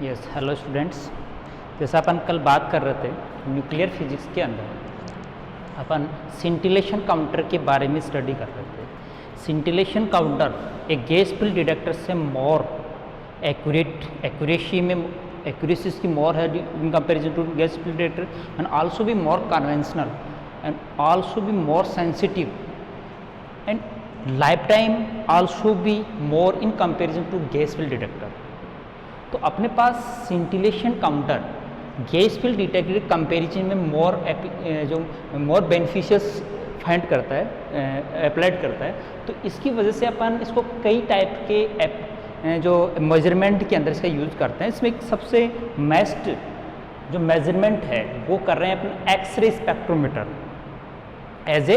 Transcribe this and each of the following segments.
Yes, hello students. जैसा अपन कल बात कर रहे थे न्यूक्लियर फिजिक्स के अंदर अपन सिंटिलेशन काउंटर के बारे में स्टडी कर रहे थे। सिंटिलेशन काउंटर एक गैस फील्ड डिटेक्टर से मोर एक्यूरेसी में एक्यूरेसी की मोर है in comparison to gas field detector and also be more conventional and also be more sensitive and life time also be more in comparison to gas field detector. तो अपने पास scintillation counter gas field detector comparison में more बेनिफिशियस find करता है, applied करता है। तो इसकी वजह से अपन इसको कई टाइप के जो मेजरमेंट के अंदर इसका यूज करते हैं। इसमें एक सबसे बेस्ट जो मेजरमेंट है वो कर रहे हैं अपन X-ray spectrometer, as a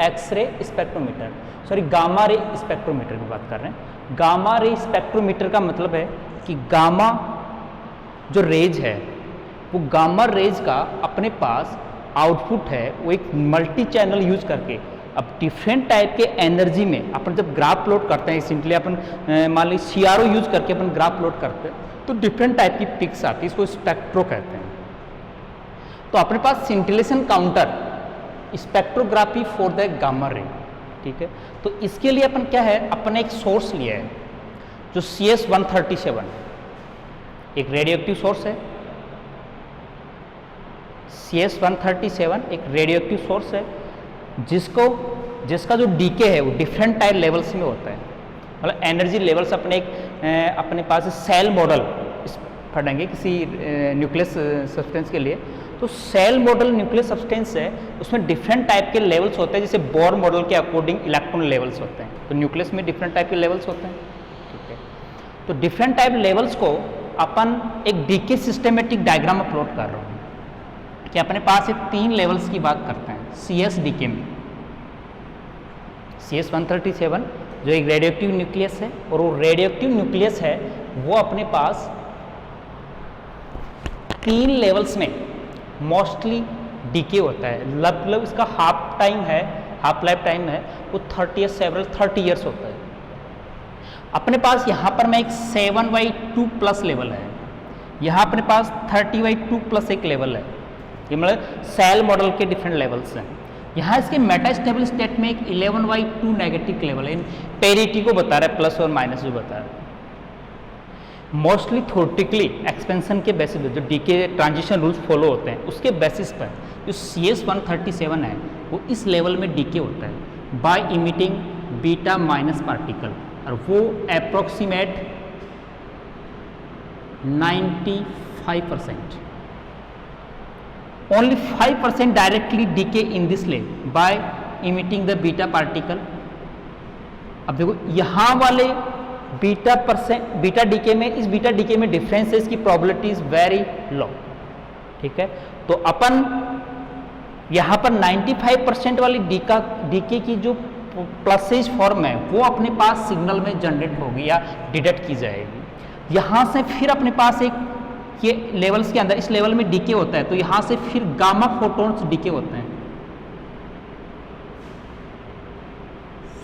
X-ray spectrometer, sorry gamma ray spectrometer की बात कर रहे हैं। गामा रे स्पेक्ट्रोमीटर का मतलब है कि गामा जो रेज है वो गामा रेज का अपने पास आउटपुट है, वो एक मल्टी चैनल यूज करके अब डिफरेंट टाइप के एनर्जी में अपन जब ग्राफ प्लॉट करते हैं, सिंपली अपन मान ली CRO यूज करके अपन ग्राफ प्लॉट करते हैं तो डिफरेंट टाइप की पिक्स आती है, इसको स्पेक्ट्रो कहते हैं। तो अपने पास scintillation counter spectrography for the gamma ray, ठीक है। तो इसके लिए अपन क्या है, अपन एक सोर्स लिया है जो CS-137 एक रेडियोएक्टिव सोर्स है। CS-137 एक रेडियोएक्टिव सोर्स है जिसका जो डीके है वो डिफरेंट टाइप लेवल्स में होता है। मतलब एनर्जी लेवल्स अपने पास सेल मॉडल पढ़ेंगे किसी न्यूक्लियस सब्सटेंस के लिए। तो सेल मॉडल न्यूक्लियस सब्सटेंस है, उसमें डिफरेंट टाइप के लेवल्स होते हैं, जैसे बोर मॉडल के अकॉर्डिंग इलेक्ट्रॉन लेवल्स होते हैं। तो न्यूक्लियस में डिफरेंट टाइप के लेवल्स होते हैं, ठीक है। तो डिफरेंट टाइप लेवल्स को अपन एक डीके सिस्टमेटिक डायग्राम में प्लॉट कर रहा हूँ कि अपने पास ये 3 लेवल्स की बात करते हैं CS डीके में। CS-137 जो एक रेडियोएक्टिव न्यूक्लियस है, और वो रेडियोएक्टिव न्यूक्लियस है वो अपने पास 3 लेवल्स में मोस्टली डीके होता है। मतलब इसका हाफ लाइफ टाइम है वो 30 ईयर्स होता है। अपने पास यहाँ पर में एक 7/2+ लेवल है, यहाँ अपने पास 30/2+ एक लेवल है। ये मतलब सेल मॉडल के डिफरेंट लेवल्स हैं। यहाँ इसके मेटास्टेबल स्टेट में एक 11/2 नेगेटिव लेवल है। पेरिटी को बता रहा है, प्लस और माइनस जो बता रहा है। मोस्टली थ्योरेटिकली एक्सपेंशन के बेसिस पे जो डीके ट्रांजिशन रूल्स फॉलो होते हैं उसके बेसिस पर जो CS-137 है वो इस लेवल में डीके होता है by emitting beta minus particle, और वो approximate 95%। Only 5% directly decay in this level by emitting the beta particle. अब देखो यहाँ वाले बीटा डीके में, इस बीटा डीके में डिफरेंस है, इसकी प्रोबेबिलिटी इज वेरी लो, ठीक है। तो अपन यहाँ पर 95% वाली डीके की जो प्लसेज फॉर्म है वो अपने पास सिग्नल में जनरेट होगी या डिटेक्ट की जाएगी। यहाँ से फिर अपने पास एक ये लेवल्स के अंदर इस लेवल में डीके होता है, तो यहाँ से फिर गामा फोटॉन्स डीके होते हैं,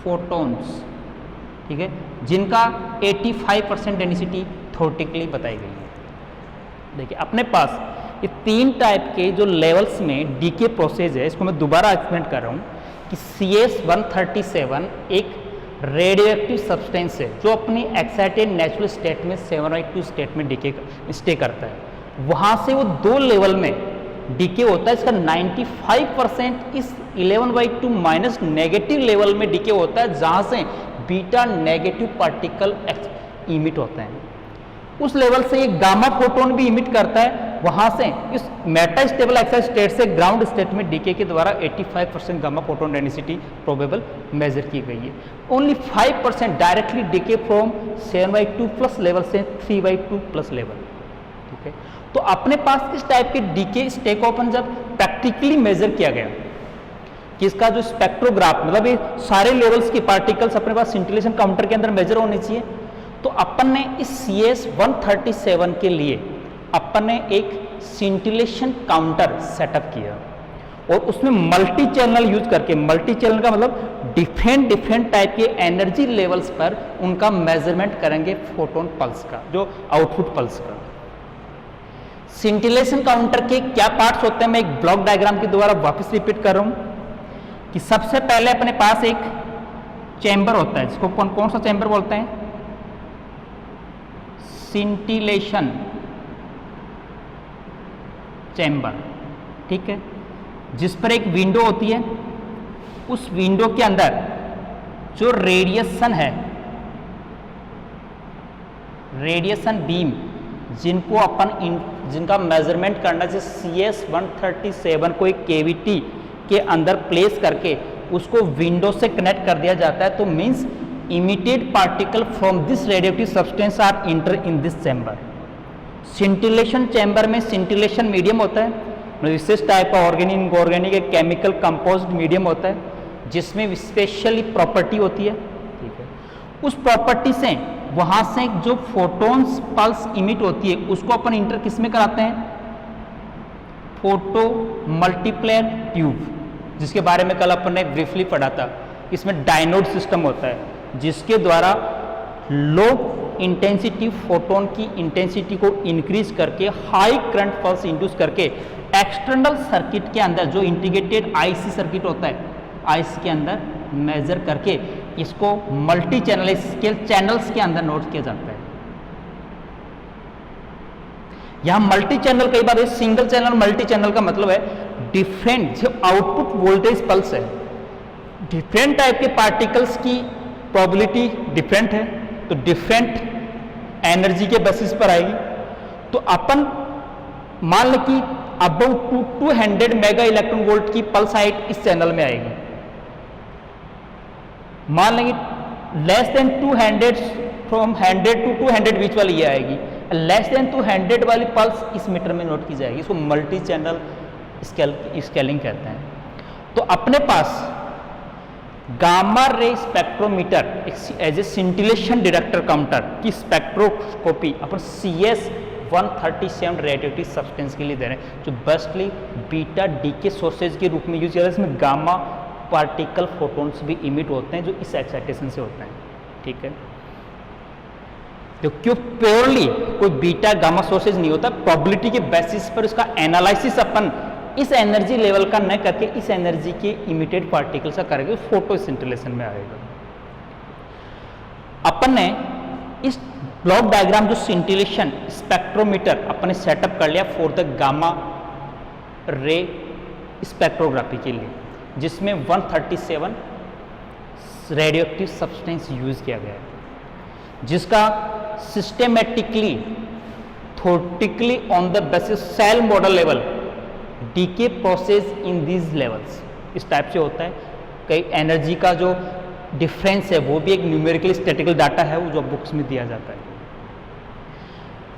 फोटॉन्स, ठीक है, जिनका 85% डेंसिटी थ्योरेटिकली बताई गई है। देखिए अपने पास ये 3 टाइप के जो लेवल्स में डीके प्रोसेस है, इसको मैं दोबारा एक्सप्लेन कर रहा हूँ कि CS-137 एक रेडियोएक्टिव सब्सटेंस है जो अपनी एक्साइटेड नेचुरल स्टेट में 7/2 स्टेट में डीके स्टे करता है। वहाँ से वो 2 लेवल में डीके होता है। इसका 95% इस 11/2 माइनस नेगेटिव लेवल में डीके होता है, जहाँ से बीटा नेगेटिव पार्टिकल इमिट होते हैं। उस लेवल से ये गामा फोटोन भी इमिट करता है। वहाँ से इस मेटास्टेबल एक्साइट स्टेट से ग्राउंड स्टेट में डीके के द्वारा 85% gamma photon density probable measure की गई है। Only 5% directly decay from 7/2+ level से 3/2+ लेवल, ठीक है। तो अपने पास इस टाइप के डीके स्टेट को अपन जब प्रैक्टिकली मेजर किया गया कि इसका जो स्पेक्ट्रोग्राफ, मतलब ये सारे लेवल्स की पार्टिकल्स अपने पास सिंटिलेशन काउंटर के अंदर मेजर होने चाहिए, तो अपन ने इस CS-137 के लिए अपन ने एक सिंटिलेशन काउंटर सेटअप किया और उसमें मल्टी चैनल यूज करके, मल्टी चैनल का मतलब डिफरेंट टाइप के एनर्जी लेवल्स पर उनका मेजरमेंट करेंगे फोटोन पल्स का, जो आउटपुट पल्स का, सिंटिलेशन काउंटर के क्या पार्ट्स होते हैं, मैं एक ब्लॉक डायग्राम के द्वारा वापस रिपीट कर रहा हूं कि सबसे पहले अपने पास एक चैम्बर होता है, जिसको कौन सा चैम्बर बोलते हैं, सिंटिलेशन चैम्बर, ठीक है, जिस पर एक विंडो होती है। उस विंडो के अंदर जो रेडिएशन है, रेडिएशन बीम, जिनका मेजरमेंट करना है, CS-137 को एक केविटी के अंदर प्लेस करके उसको विंडो से कनेक्ट कर दिया जाता है, तो means emitted particle from this radioactive substance are enter in this chamber. Scintillation chamber में सिंटिलेशन मीडियम होता है, विशेष टाइप का ऑर्गेनिक इनऑर्गेनिक एक केमिकल कंपोज्ड मीडियम होता है, जिसमें स्पेशली प्रॉपर्टी होती है, ठीक है। उस प्रॉपर्टी से वहां से जो फोटॉन्स पल्स इमिट होती है, उसको अपन इंटर किस में कराते हैं, फोटो मल्टीप्लेयर ट्यूब, जिसके बारे में कल अपन ने ब्रीफली पढ़ा था। इसमें डायनोड सिस्टम होता है, जिसके द्वारा लो इंटेंसिटी फोटोन की इंटेंसिटी को इंक्रीज करके हाई करंट पल्स इंड्यूस करके एक्सटर्नल सर्किट के अंदर जो इंटीग्रेटेड आईसी सर्किट होता है, आईसी के अंदर मेजर करके इसको मल्टी चैनल स्केल चैनल्स के अंदर नोट किया जाता है। यहां मल्टी चैनल कई बार सिंगल चैनल मल्टी चैनल का मतलब है डिफरेंट जो आउटपुट वोल्टेज पल्स है, डिफरेंट टाइप के पार्टिकल्स की प्रोबेबिलिटी डिफरेंट है, तो डिफरेंट एनर्जी के बेसिस पर आएगी। तो अपन मान लें कि अबाउट 200 मेगा इलेक्ट्रॉन वोल्ट की पल्स हाइट इस चैनल में आएगी, मान लेंगे लेस देन 200 फ्रॉम 100 to 200 बीच वाली ये आएगी, लेस देन 200 वाली पल्स इस मीटर में नोट की जाएगी, इसको मल्टी चैनल स्केलिंग कहते हैं। तो अपने पास gamma ray spectrometer as a scintillation detector counter की स्पेक्ट्रोस्कोपी अपन CS-137 रेडियोएक्टिव सब्सटेंस के लिए दे रहे हैं, जो बेस्टली बीटा डीके सोर्सेज के रूप में यूज किया जाता है। इसमें गामा पार्टिकल फोटोन्स भी इमिट होते हैं जो इस एक्साइटेशन से होते हैं, ठीक है। तो क्यों प्योरली कोई बीटा गामा सोर्सेज नहीं होता, प्रोबेबिलिटी के बेसिस पर उसका एनालिसिस अपन इस एनर्जी लेवल का न करके इस एनर्जी के इमिटेड पार्टिकल्स का करेंगे, फोटो सिंटिलेशन में आएगा। अपन ने इस ब्लॉक डायग्राम जो सिंटिलेशन स्पेक्ट्रोमीटर अपन ने सेटअप कर लिया फॉर द गामा रे स्पेक्ट्रोग्राफी के लिए, जिसमें 137 रेडियोएक्टिव सब्सटेंस यूज किया गया है, जिसका systematically theoretically on the basis shell model level decay process in these levels इस टाइप से होता है। कई एनर्जी का जो डिफरेंस है वो भी एक न्यूमेरिकल स्टैटिकल डाटा है, वो जो बुक्स में दिया जाता है।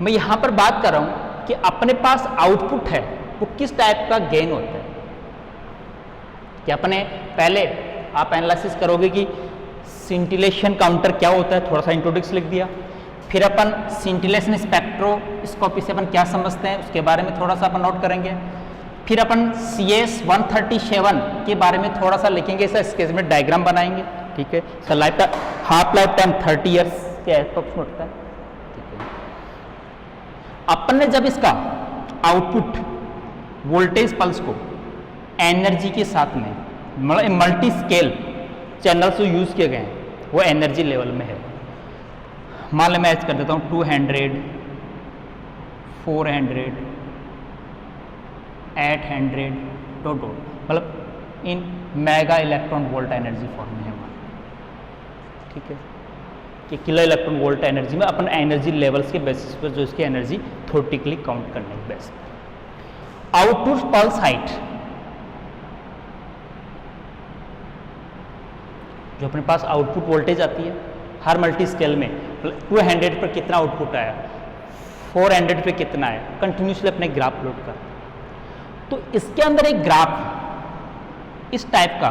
मैं यहाँ पर बात कर रहा हूँ कि अपने पास आउटपुट है वो किस टाइप का गेन होता है। कि अपने पहले आप एनालिसिस करोगे कि सिंटिलेशन काउंटर क्या होता है, थोड़ा सा इंट्रोडक्स लिख दिया, फिर अपन सिंटिलेशन स्पेक्ट्रोस्कोपी से अपन क्या समझते हैं उसके बारे में थोड़ा सा अपन नोट करेंगे, फिर अपन CS-137 के बारे में थोड़ा सा लिखेंगे, इसका स्केच में डायग्राम बनाएंगे, ठीक है। इसका हाफ लाइफ टाइम 30 ईयर्स के एप्रोक्स होता है, ठीक है। अपन ने जब इसका आउटपुट वोल्टेज पल्स को एनर्जी के साथ में मल्टी स्केल चैनल्स जो यूज किए गए हैं वो एनर्जी लेवल में है। मान लें मैं ऐड कर देता हूँ 200, 400, 800 टोटल, मतलब इन mega electron volt energy form में है हमारा, ठीक है। कि किलो इलेक्ट्रॉन वोल्ट एनर्जी में अपन एनर्जी लेवल्स के बेसिस पर जो इसकी एनर्जी थोटिकली काउंट करने के बेसिस पर। आउटपुट पल्स हाइट जो अपने पास आउटपुट वोल्टेज आती है हर मल्टी स्केल में, 200 पर कितना आउटपुट आया, 400 पे कितना है, कंटिन्यूसली अपने ग्राफ प्लॉट कर। तो इसके अंदर एक ग्राफ इस टाइप का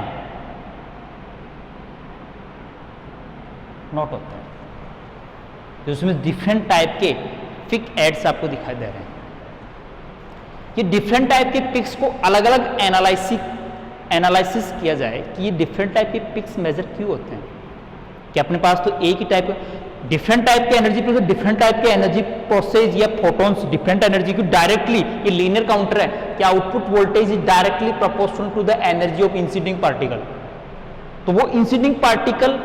नोट होता है, जिसमें डिफरेंट टाइप के पिक एड्स आपको दिखाई दे रहे हैं। ये डिफरेंट टाइप के पिक्स को अलग अलग एनालिसिस किया जाए कि ये डिफरेंट टाइप के पिक्स मेजर क्यों होते हैं। कि अपने पास तो एक ही टाइप डिफरेंट टाइप के एनर्जी प्रोसेस, डिफरेंट टाइप के एनर्जी प्रोसेस या फोटॉन्स डिफरेंट एनर्जी को डायरेक्टली, ये लीनियर काउंटर है कि output voltage is directly proportional to the energy of incident particle. तो वो इंसिडिंग पार्टिकल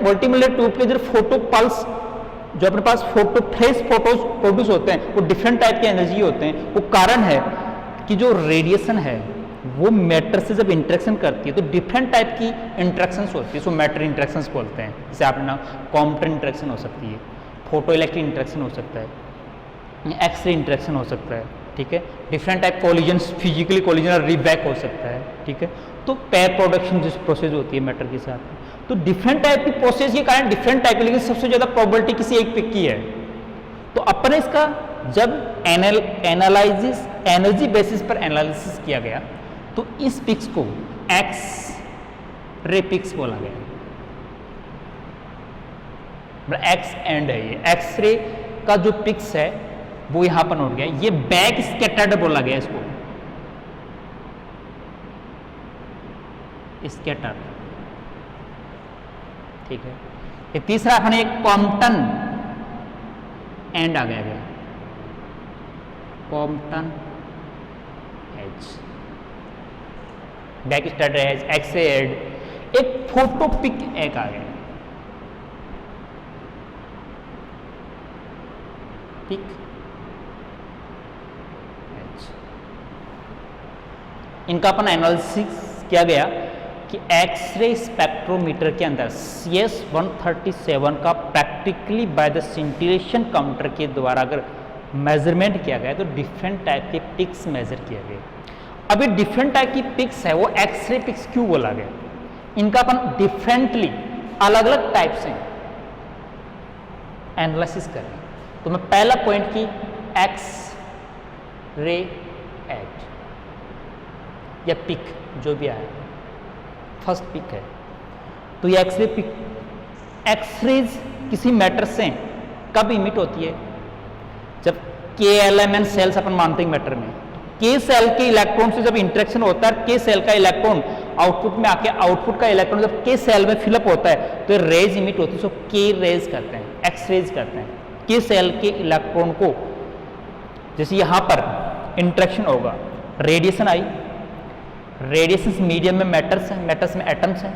मल्टीमीटर ट्यूब के जो फोटो पल्स, जो अपने पास फोटो फ्रेश फोटोज प्रोड्यूस होते हैं, वो डिफरेंट टाइप के एनर्जी होते हैं। वो कारण है कि जो रेडिएशन है वो मैटर से जब इंटरेक्शन करती है तो डिफरेंट टाइप की इंटरेक्शंस होती है, इसको मैटर इंटरेक्शंस बोलते हैं। जैसे आपने ना कॉम्पटन इंटरेक्शन हो सकती है, फोटो इलेक्ट्रिक इंटरेक्शन हो सकता है, एक्सरे इंटरेक्शन हो सकता है, ठीक है। Different type collision, physically collision और रिबैक हो सकता है, ठीक है। तो पेयर प्रोडक्शन जिस प्रोसेस होती है मैटर के साथ, तो डिफरेंट टाइप की प्रोसेस के कारण डिफरेंट टाइप की, लेकिन सबसे ज़्यादा प्रोबेबिलिटी किसी एक पिक की है। तो अपन इसका जब एनालिसिस एनर्जी बेसिस पर एनालिसिस किया गया तो इस पिक्स को एक्स रे पिक्स बोला गया। एक्स एंड है, ये एक्स रे का जो पिक्स है वो यहां पर नोट गया। ये बैक स्कैटर्ड बोला गया इसको, स्कैटर्ड, ठीक है। ये तीसरा अपने एक कॉम्पटन एंड आ गया, Compton edge, back scattered edge, X ray एड, एक फोटो पिक एक आ गया, पिक एज। इनका अपन एनालिसिस किया गया कि एक्सरे स्पेक्ट्रोमीटर के अंदर CS-137 का practically by the scintillation counter के द्वारा अगर मेजरमेंट किया गया तो डिफरेंट टाइप के पिक्स मेजर किया गया। अभी डिफरेंट टाइप की पिक्स है वो एक्सरे पिक्स क्यों बोला गया? इनका अपन डिफरेंटली अलग अलग टाइप से एनालिसिस करें। तो मैं पहला पॉइंट की एक्स रे एड या पिक जो भी आया, फर्स्ट पिक है तो ये एक्सरे पिक, एक्सरेज किसी मैटर से कब इमिट होती है? जब KLMN सेल्स अपन मानते हैं मैटर में, K सेल के इलेक्ट्रॉन से जब इंटरेक्शन होता है, K सेल का इलेक्ट्रॉन आउटपुट में आके आउटपुट का इलेक्ट्रॉन जब K सेल में फिलअप होता है तो रेज इमिट होती है, सो K रेज करते हैं, एक्स रेज करते हैं। K सेल के इलेक्ट्रॉन को जैसे यहां पर इंटरेक्शन होगा, रेडिएशन आई, रेडिएशन मीडियम में मैटर्स हैं, मैटर्स में एटम्स हैं,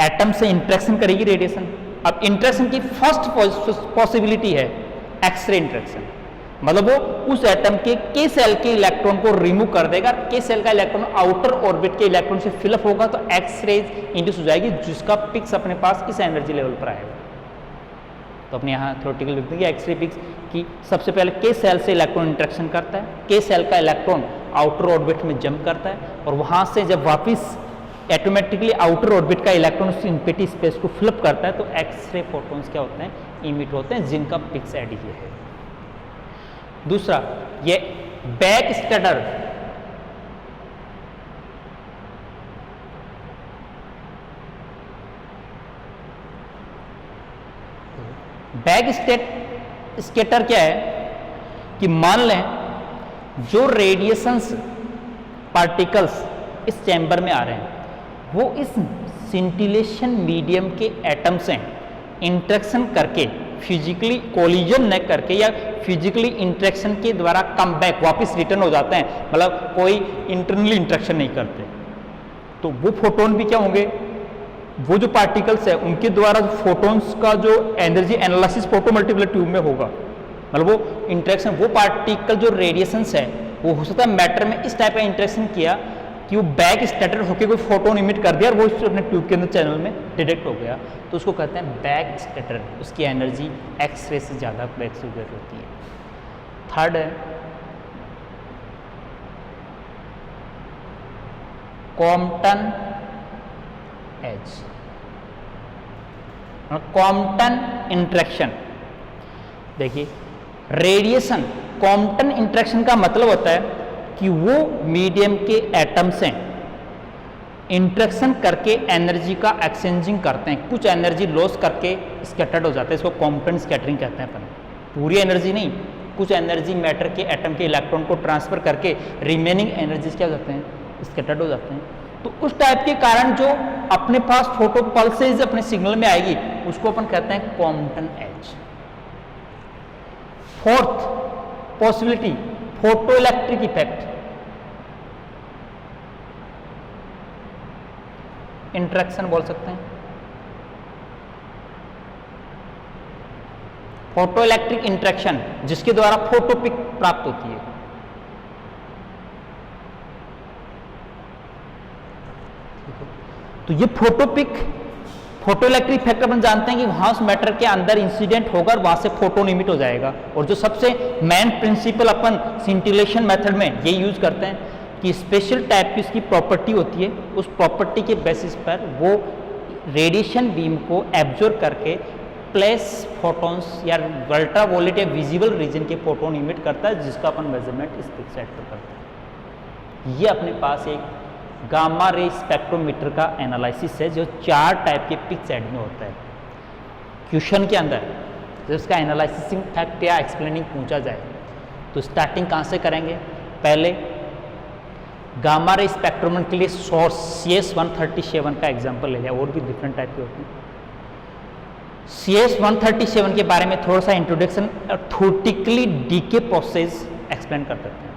एटम से इंटरेक्शन करेगी रेडिएशन। अब इंटरेक्शन की फर्स्ट पॉसिबिलिटी है एक्सरे इंटरेक्शन, मतलब वो उस एटम के K सेल के इलेक्ट्रॉन को रिमूव कर देगा, K सेल का इलेक्ट्रॉन आउटर ऑर्बिट के इलेक्ट्रॉन से फिलअप होगा तो एक्स रेज इंड्यूस हो जाएगी, जिसका पिक्स अपने पास इस एनर्जी लेवल पर आएगा। तो अपने यहाँ थ्योरेटिकल लिखते हैं कि एक्सरे पिक्स की सबसे पहले K सेल से इलेक्ट्रॉन इंटरेक्शन करता है, K सेल का इलेक्ट्रॉन आउटर ऑर्बिट में जंप करता है और वहाँ से जब वापस ऑटोमेटिकली आउटर ऑर्बिट का इलेक्ट्रॉन उस इम्पिटी स्पेस को फिलअप करता है तो एक्सरे फोटॉन्स क्या होते हैं? इमिट होते हैं, जिनका पिक्स एड ये है। दूसरा ये बैक स्कैटर, बैक स्कैटर क्या है कि मान लें जो रेडिएशंस पार्टिकल्स इस चैम्बर में आ रहे हैं वो इस सिंटिलेशन मीडियम के एटम से इंटरेक्शन करके फिजिकली कोलिजन न करके या फिजिकली इंटरेक्शन के द्वारा कम बैक वापस रिटर्न हो जाते हैं, मतलब कोई इंटरनली इंटरेक्शन नहीं करते, तो वो फोटोन भी क्या होंगे? वो जो पार्टिकल्स है उनके द्वारा फोटॉन्स का जो एनर्जी एनालिसिस फोटो मल्टीप्लर ट्यूब में होगा, मतलब वो इंटरेक्शन, वो पार्टिकल जो रेडिएशंस है वो हो सकता है मैटर में इस टाइप का इंटरेक्शन किया कि वो बैक स्कैटर होकर कोई फोटोन इमिट कर दिया और वो अपने ट्यूब के अंदर चैनल में डिटेक्ट हो गया, तो उसको कहते हैं बैक स्कैटर। उसकी एनर्जी एक्सरे से ज़्यादा बैक से होती है। थर्ड है कॉम्पटन एज, कॉम्पटन इंटरेक्शन। देखिए रेडिएशन, कॉम्पटन इंटरेक्शन का मतलब होता है कि वो मीडियम के एटम से इंटरेक्शन करके एनर्जी का एक्सचेंजिंग करते हैं, कुछ एनर्जी लॉस करके स्कैटर्ड हो जाता है, इसको कॉम्पटन स्कैटरिंग कहते हैं अपन। पूरी एनर्जी नहीं, कुछ एनर्जी मैटर के एटम के इलेक्ट्रॉन को ट्रांसफर करके रिमेनिंग एनर्जीज क्या हो जाते हैं? स्कैटर्ड हो जाते हैं। तो उस टाइप के कारण जो अपने पास फोटो पल्सेज अपने सिग्नल में आएगी उसको अपन कहते हैं Compton edge. Fourth possibility photo electric effect, interaction बोल सकते हैं, फोटो इलेक्ट्रिक इंटरेक्शन जिसके द्वारा फोटो पिक प्राप्त होती है। तो ये photo peak photo electric effect अपन जानते हैं कि वहां उस मैटर के अंदर इंसिडेंट होगा और वहां से फोटोन इमिट हो जाएगा। और जो सबसे मेन प्रिंसिपल अपन सिंटिलेशन मेथड में ये यूज करते हैं कि स्पेशल टाइप की उसकी प्रॉपर्टी होती है, उस प्रॉपर्टी के बेसिस पर वो रेडिएशन बीम को एब्जॉर्ब करके प्लेस फोटॉन्स या अल्ट्रावायलेट या विजिबल रीजन के फोटोन इमिट करता है, जिसका अपन मेजरमेंट इस पिक सेट पर करते हैं। ये अपने पास एक गामा रे स्पेक्ट्रोमीटर का एनालिसिस है जो 4 टाइप के पिक सेट में होता है। क्वेश्चन के अंदर जब उसका एनालिसिस फैक्ट या एक्सप्लेनिंग पूछा जाए तो स्टार्टिंग कहाँ से करेंगे? पहले गामा रे स्पेक्ट्रोमीटर के लिए सोर्स CS137 का एग्जांपल ले लिया, और भी डिफरेंट टाइप के होते हैं। CS137 के बारे में थोड़ा सा इंट्रोडक्शन और थ्योरेटिकली डीके प्रोसेस एक्सप्लेन कर देते हैं।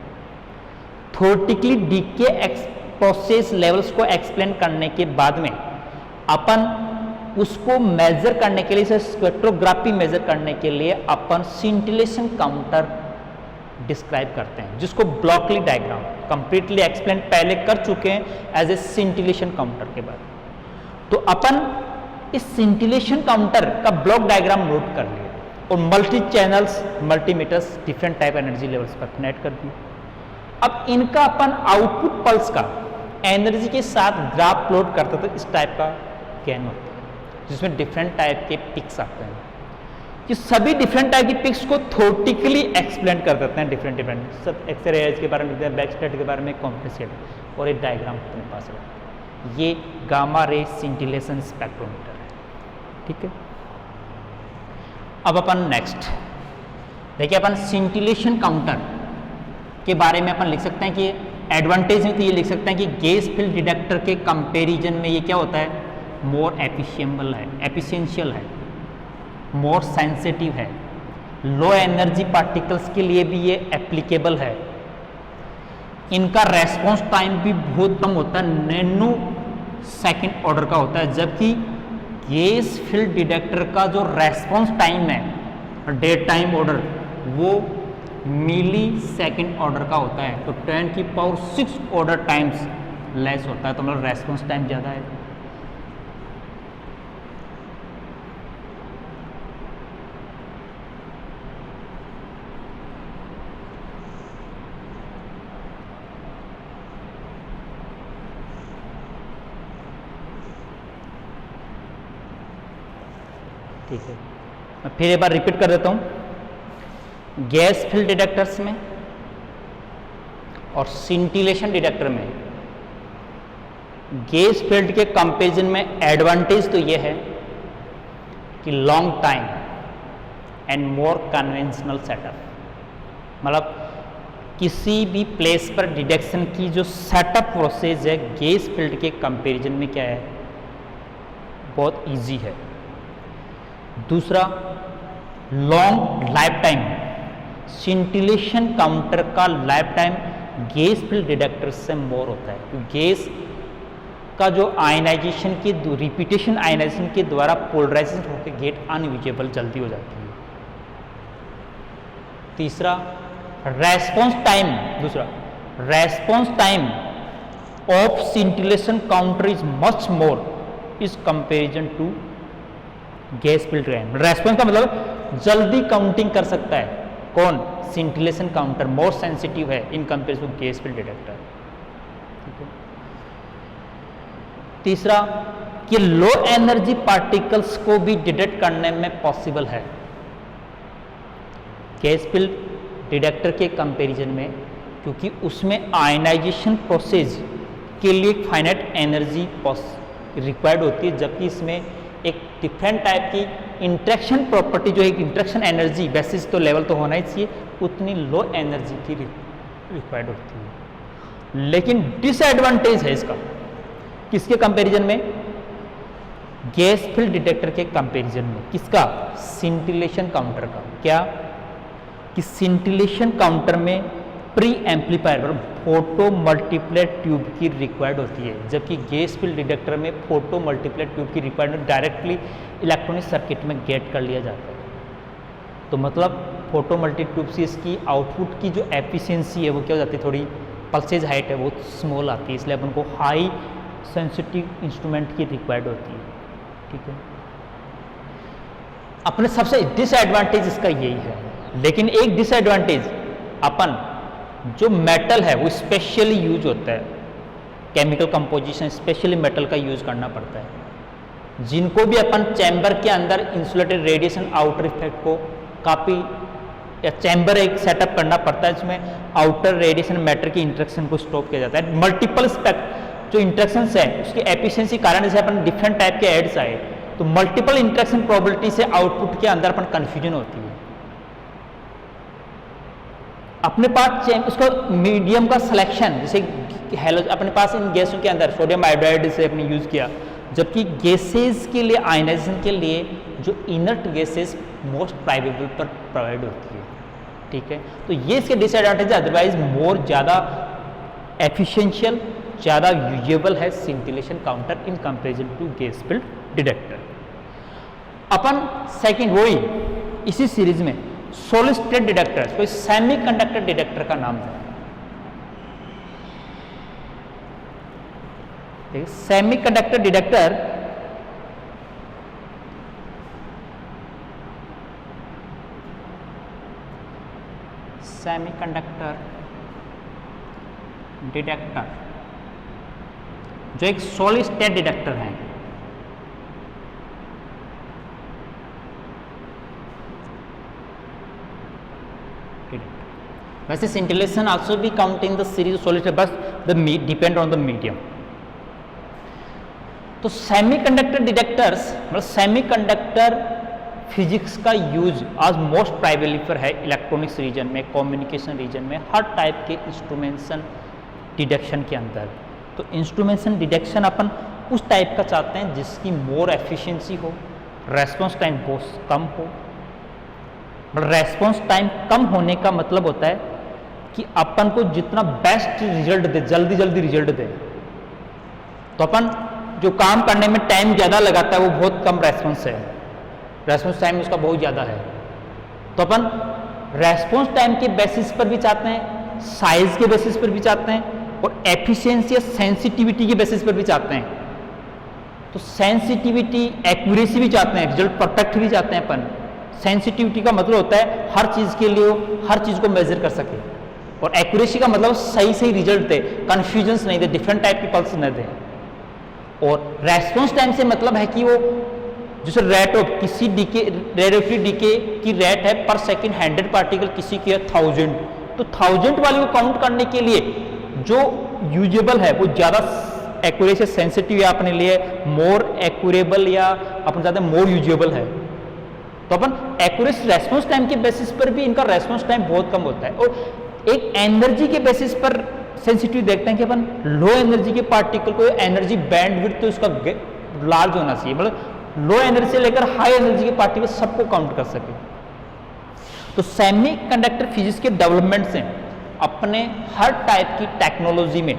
थ्योरेटिकली डीके प्रोसेस लेवल्स को एक्सप्लेन करने के बाद में अपन उसको मेजर करने के लिए, स्पेक्ट्रोग्राफी मेजर करने के लिए अपन सिंटिलेशन काउंटर डिस्क्राइब करते हैं, जिसको ब्लॉकली डायग्राम कंप्लीटली एक्सप्लेन पहले कर चुके हैं एज ए सिंटिलेशन काउंटर के बाद। तो अपन इस सिंटिलेशन काउंटर का ब्लॉक डायग्राम नोट कर लिए और multi channels multimeters different type energy levels पर कनेक्ट कर दिए। अब इनका अपन आउटपुट पल्स का एनर्जी के साथ ग्राफ प्लॉट करते तो इस टाइप का गेन होता है, जिसमें डिफरेंट टाइप के पिक्स आते हैं। कि सभी डिफरेंट टाइप की पिक्स को थ्योरेटिकली एक्सप्लेन कर देते हैं, डिफरेंट सब एक्सरे के बारे में लिखते हैं, बैकस्टेट के बारे में कॉम्प्लिकेटेड, और एक डायग्राम अपने पास है। ये गामा रे सिंटिलेशन स्पेक्ट्रोमीटर है, ठीक है। अब अपन नेक्स्ट देखिए, अपन सिंटिलेशन काउंटर के बारे में अपन लिख सकते हैं कि एडवांटेज में तो ये लिख सकते हैं कि गैस फील्ड डिटेक्टर के कंपैरिजन में ये क्या होता है, मोर एफिशिएंशियल है, मोर सेंसिटिव है, लो एनर्जी पार्टिकल्स के लिए भी ये एप्लीकेबल है। इनका रेस्पॉन्स टाइम भी बहुत कम होता है, नैनो सेकेंड ऑर्डर का होता है, जबकि गैस फील्ड डिटेक्टर का जो रेस्पॉन्स टाइम है डे टाइम ऑर्डर वो मिली सेकेंड ऑर्डर का होता है। तो 10⁶ ऑर्डर टाइम्स लेस होता है, तो मतलब रेस्पॉन्स टाइम ज़्यादा है। ठीक है, मैं फिर एक बार रिपीट कर देता हूँ। गैस फील्ड डिटेक्टर्स में और सिंटिलेशन डिटेक्टर में गैस फील्ड के कंपैरिजन में एडवांटेज तो ये है कि long time and more conventional setup, मतलब किसी भी प्लेस पर डिटेक्शन की जो सेटअप प्रोसेस है गैस फील्ड के कंपैरिजन में क्या है, बहुत इजी है। दूसरा, long life time, scintillation counter का life time gas field detector से मोर होता है, क्योंकि गैस का जो आयनाइजेशन की रिपीटेशन आयनाइजेशन के द्वारा पोलराइजेशन होकर गेट अनविजिबल जल्दी हो जाती है। तीसरा, response time of scintillation counter is much more is comparison to gas field time. Response का मतलब जल्दी काउंटिंग कर सकता है कौन, सिंटिलेशन काउंटर मोर सेंसिटिव है in comparison to gas field detector, ठीक है। तीसरा, कि लो एनर्जी पार्टिकल्स को भी डिटेक्ट करने में पॉसिबल है गैस फील्ड डिटेक्टर के कंपैरिजन में, क्योंकि उसमें आयनाइजेशन प्रोसेस के लिए फाइनाइट एनर्जी रिक्वायर्ड होती है, जबकि इसमें एक डिफरेंट टाइप की इंट्रैक्शन प्रॉपर्टी, जो एक इंट्रैक्शन एनर्जी बेसिस तो लेवल तो होना ही चाहिए, उतनी लो एनर्जी की रिक्वायर्ड होती है। लेकिन डिसएडवांटेज है इसका किसके कंपैरिजन में? गैस फील्ड डिटेक्टर के कंपैरिजन में। किसका? सिंटिलेशन काउंटर का। क्या? कि सिंटिलेशन काउंटर में pre amplifier photo multiplate tube की रिक्वायर्ड होती है, जबकि गैस फील्ड डिटेक्टर में फोटो मल्टीप्लेट ट्यूब की रिक्वायर्ड डायरेक्टली इलेक्ट्रॉनिक सर्किट में गेट कर लिया जाता है। तो मतलब फोटो मल्टी ट्यूब से इसकी आउटपुट की जो एफिशिएंसी है वो क्या हो जाती है, थोड़ी पल्सेज हाइट है वो स्मॉल आती है, इसलिए अपन को हाई सेंसिटिव इंस्ट्रूमेंट की रिक्वायर्ड होती है। ठीक है, अपने सबसे डिसएडवांटेज इसका यही है। लेकिन एक डिसएडवांटेज, अपन जो मेटल है वो स्पेशली यूज होता है, केमिकल कंपोजिशन स्पेशली मेटल का यूज करना पड़ता है, जिनको भी अपन चैम्बर के अंदर इंसुलेटेड रेडिएशन आउटर इफेक्ट को काफ़ी या चैम्बर एक सेटअप करना पड़ता है, जिसमें आउटर रेडिएशन मैटर की इंटरेक्शन को स्टॉप किया जाता है। मल्टीपल स्पेक्ट जो इंटरेक्शंस है उसकी एफिशिएंसी कारण जैसे अपन डिफरेंट टाइप के एड्स आए, तो मल्टीपल इंटरेक्शन प्रोबेबिलिटी से आउटपुट के अंदर अपन कंफ्यूजन होती है। अपने पास उसका मीडियम का सिलेक्शन, जैसे हेलो अपने पास इन गैसों के अंदर सोडियम आयोडाइड से अपने यूज किया, जबकि गैसेज के लिए आयनाइजेशन के लिए जो इनर्ट गैसेज मोस्ट प्राइवेबल पर प्रोवाइड होती है। ठीक है, तो ये इसके डिसएडवांटेज, अदरवाइज मोर ज़्यादा एफिशिएंशियल, ज़्यादा यूजेबल है scintillation counter in comparison to gas field detector. अपन सेकंड वही इसी सीरीज में सॉलिड स्टेट डिटेक्टर, कोई सेमीकंडक्टर डिटेक्टर का नाम है। सेमीकंडक्टर डिटेक्टर जो एक सॉलिड स्टेट डिटेक्टर है, वैसे scintillation also be count in the series of solid state, but the depend on the medium। तो सेमीकंडक्टर डिटेक्टर्स मतलब सेमीकंडक्टर फिजिक्स का यूज आज मोस्ट प्राइवेलिफर है इलेक्ट्रॉनिक्स रीजन में, कम्युनिकेशन रीजन में, हर टाइप के इंस्ट्रूमेंटेशन डिटेक्शन के अंदर। तो इंस्ट्रूमेंटेशन डिटेक्शन अपन उस टाइप का चाहते हैं जिसकी मोर एफिशिएंसी हो, रेस्पॉन्स टाइम बहुत कम हो। रेस्पॉन्स टाइम कम होने का मतलब होता है कि अपन को जितना बेस्ट रिजल्ट दे, जल्दी जल्दी रिजल्ट दे। तो अपन जो काम करने में टाइम ज़्यादा लगाता है वो बहुत कम रेस्पॉन्स है, रेस्पॉन्स टाइम उसका बहुत ज़्यादा है। तो अपन रेस्पॉन्स टाइम के बेसिस पर भी चाहते हैं, साइज के बेसिस पर भी चाहते हैं, और एफिशिएंसी या सेंसिटिविटी के बेसिस पर भी चाहते हैं। तो सेंसिटिविटी, एक्यूरेसी भी चाहते हैं, रिजल्ट परफेक्ट भी चाहते हैं अपन। सेंसिटिविटी का मतलब होता है हर चीज़ के लिए हर चीज़ को मेजर कर सके, और एक्यूरेसी का मतलब सही सही रिजल्ट दे, कन्फ्यूजन्स नहीं दे, डिफरेंट टाइप की पल्स न दे। और रेस्पॉन्स टाइम से मतलब है कि वो जैसे रेट ऑफ किसी डीके, रेडियोएक्टिव डीके की रेट है पर सेकंड 100 पार्टिकल, किसी की है 1000, तो 1000 वाले को काउंट करने के लिए जो यूजेबल है वो ज़्यादा एक्यूरेसी सेंसिटिव या अपने लिए मोर एक्यूरेबल या अपन चाहते हैं मोर यूजेबल है। तो अपन एक्यूरेसी रेस्पॉन्स टाइम के बेसिस पर भी इनका रेस्पॉन्स टाइम बहुत कम होता है। और एक एनर्जी के बेसिस पर सेंसिटिव देखते हैं कि अपन लो एनर्जी के पार्टिकल को एनर्जी बैंडविड्थ तो उसका लार्ज होना चाहिए, मतलब लो एनर्जी से लेकर हाई एनर्जी के पार्टिकल सबको काउंट कर सके। तो सेमीकंडक्टर फिजिक्स के डेवलपमेंट से अपने हर टाइप की टेक्नोलॉजी में